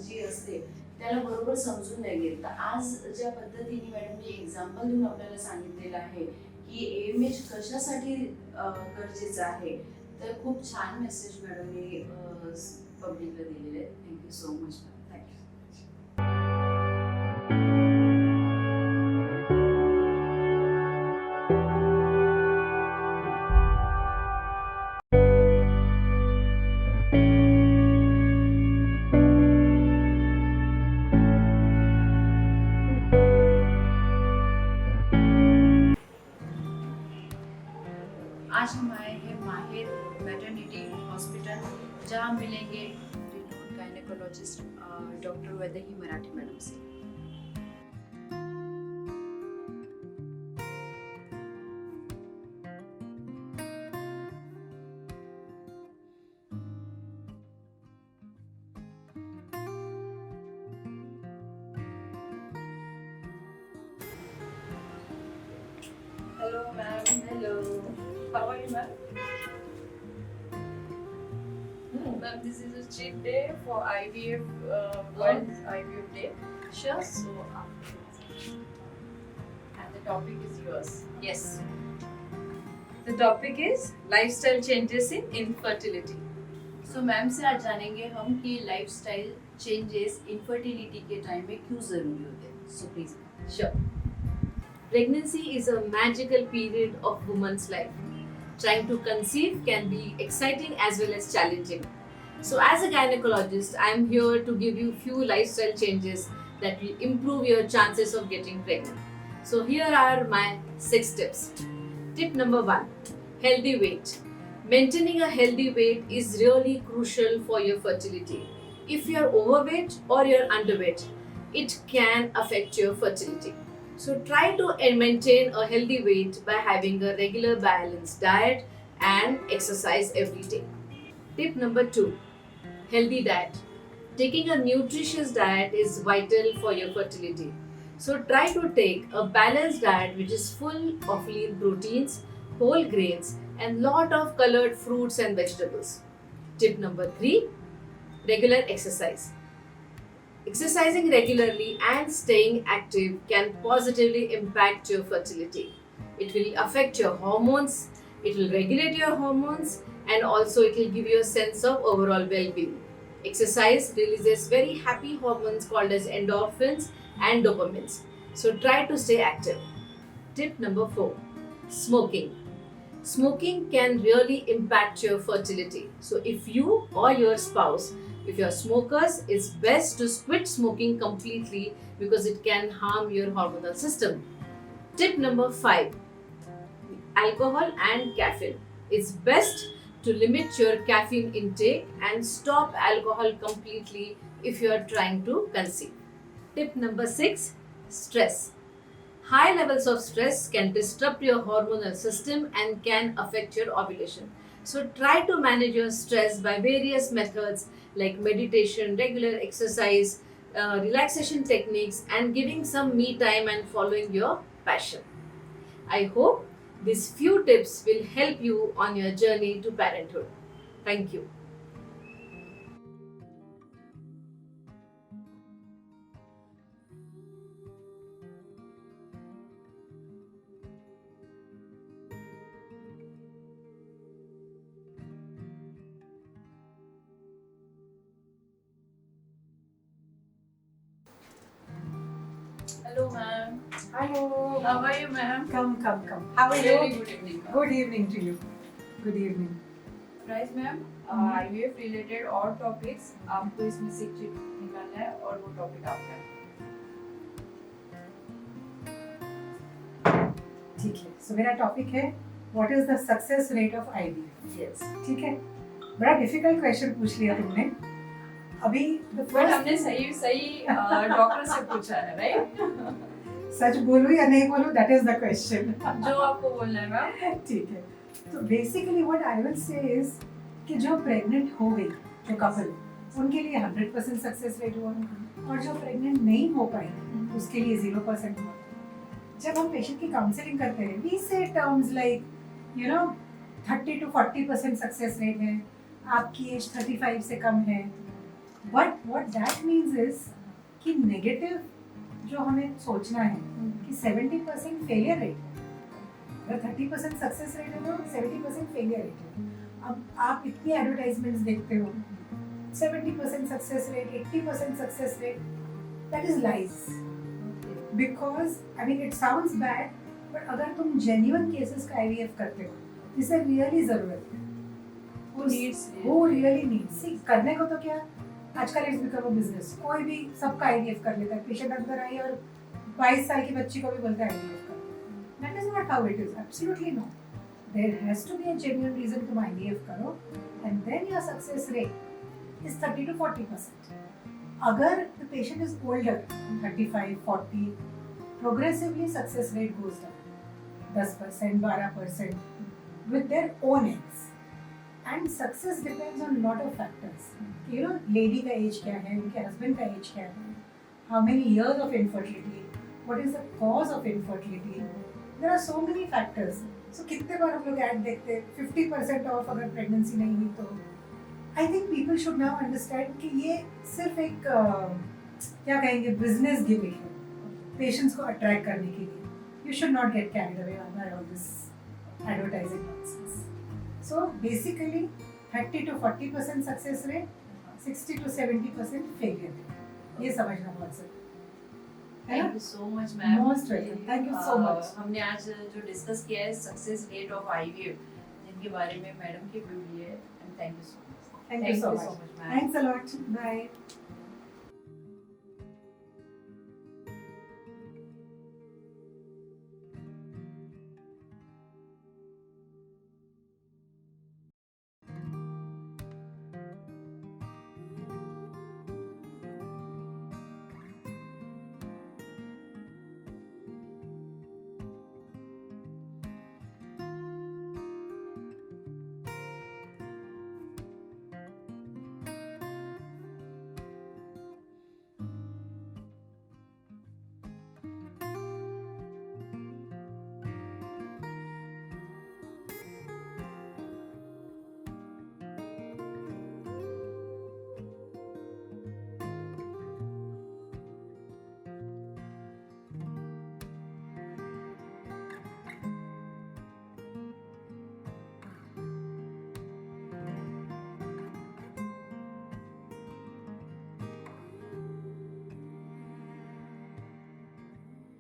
जी असते त्याला बरोबर समजून नाही घेत. तर आज ज्या पद्धतीने मॅडमनी एक्झाम्पल देऊन आपल्याला सांगितलेलं आहे की AMH कशासाठी गरजेचं आहे, तर खूप छान मेसेज मॅडमनी पब्लिकला दिलेले आहेत. Thank you so much madam. Thank you. आज हम आए हैं माहिर मैटरनिटी हॉस्पिटल, जहाँ मिलेंगे gynaecologist doctor Vaidehi Marathi madam से. Hello ma'am. Hello. How are you ma'am? Ma'am, this is a cheat day for IVF, World IVF Day. Sure. So, and the topic is yours. Yes. The topic is lifestyle changes in infertility. So, ma'am से आज जानेंगे हम कि lifestyle changes infertility के time में क्यों जरूरी होते हैं. So please. Sure. Pregnancy is a magical period of woman's life. Trying to conceive can be exciting as well as challenging. So as a gynecologist, I am here to give you few lifestyle changes that will improve your chances of getting pregnant. So here are my 6 tips. Tip number 1, healthy weight. Maintaining a healthy weight is really crucial for your fertility. If you are overweight or you are underweight, it can affect your fertility. So try to maintain a healthy weight by having a regular balanced diet and exercise every day. Tip number 2, healthy diet. Taking a nutritious diet is vital for your fertility. So try to take a balanced diet which is full of lean proteins, whole grains and lot of colored fruits and vegetables. Tip number 3, regular exercise. Exercising regularly and staying active can positively impact your fertility. It will affect your hormones, it will regulate your hormones, and also it will give you a sense of overall well-being. Exercise releases very happy hormones called as endorphins and dopamines. So try to stay active. Tip number 4, smoking. Smoking can really impact your fertility. So if you or your spouse, if you're smokers, it's best to quit smoking completely because it can harm your hormonal system. Tip number 5, alcohol and caffeine. It's best to limit your caffeine intake and stop alcohol completely if you are trying to conceive. Tip number 6, stress. High levels of stress can disrupt your hormonal system and can affect your ovulation. So try to manage your stress by various methods like meditation, regular exercise, relaxation techniques, and giving some me time and following your passion. I hope these few tips will help you on your journey to parenthood. Thank you. Hello, ma'am. Hello. How are you, ma'am? Come. How are Very you? good evening, ma'am. Good evening to you. Good evening. Price, ma'am. IVF related और topics आपको इसमें से chit निकालना है और वो topic आपका है. ठीक है. So मेरा टॉपिक है What is the success rate of IVF? Yes. ठीक है. बड़ा डिफिकल्ट क्वेश्चन पूछ लिया तुमने. अभी the But first हमने सही डॉक्टर से पूछा है, right? सच बोलूं या नहीं बोलूं, दैट इज द क्वेश्चन. जो आपको बोलना है मैम. ठीक है. तो basically what I will say is कि जो प्रेग्नेंट हो गई जो कपल, उनके लिए 100% सक्सेस रेट हुआ, और जो प्रेग्नेंट नहीं हो पाई उसके लिए 0% हुआ. जब हम पेशेंट की काउंसलिंग करते हैं, वी से terms like 30 to 40% success rate है, आपकी एज 35 से कम है. But what that means is कि नेगेटिव जो हमें सोचना है कि 70% फेलियर रेट है. अगर 30% सक्सेस रेट है तो 70% फेलियर रेट है. अब आप इतनी एडवर्टाइजमेंट्स देखते हो, 70% success rate, 80% success rate, that is lies. Because I mean it sounds bad, but अगर तुम जेन्युइन केसेस का IVF करते हो जिसे रियली जरूरत है, वो रियली नीड्स, सी करने को तो क्या आजकल इट्स बिकम अ बिजनेस. कोई भी सबका IVF कर लेता है. पेशेंट अंदर आई और 22 साल की बच्ची को भी बोलता है IVF कर. That is not how it is. Absolutely no. There has to be a genuine reason तुम IVF करो, and then your success rate is 30 to 40%. अगर the patient is older, 35, 40, progressively success rate goes down 10%, 12% with their own eggs. And success depends on lot of factors. Lady का age क्या है, उनके husband का age क्या है, how many years of infertility, what is the cause of infertility. There are so many factors. So कितने बार हम लोग ad देखते हैं 50% ऑफ अगर प्रेगनेंसी नहीं हुई तो. I think people should now understand कि ये सिर्फ एक क्या कहेंगे बिजनेस गिमिक है पेशेंट्स को अट्रैक्ट करने के लिए. You should not get carried away by all this advertising nonsense. So basically 30 to 40% success rate, 60 to 70% failure rate. ये समझना बहुत जरूरी है. Thank you so much ma'am. Most welcome. Thank you so much. हमने आज जो डिस्कस किया है सक्सेस रेट ऑफ IVF, जिनके बारे में मैडम की व्यू है, and thank you so much. Thank you so much. Ma'am. Thanks a lot. Bye.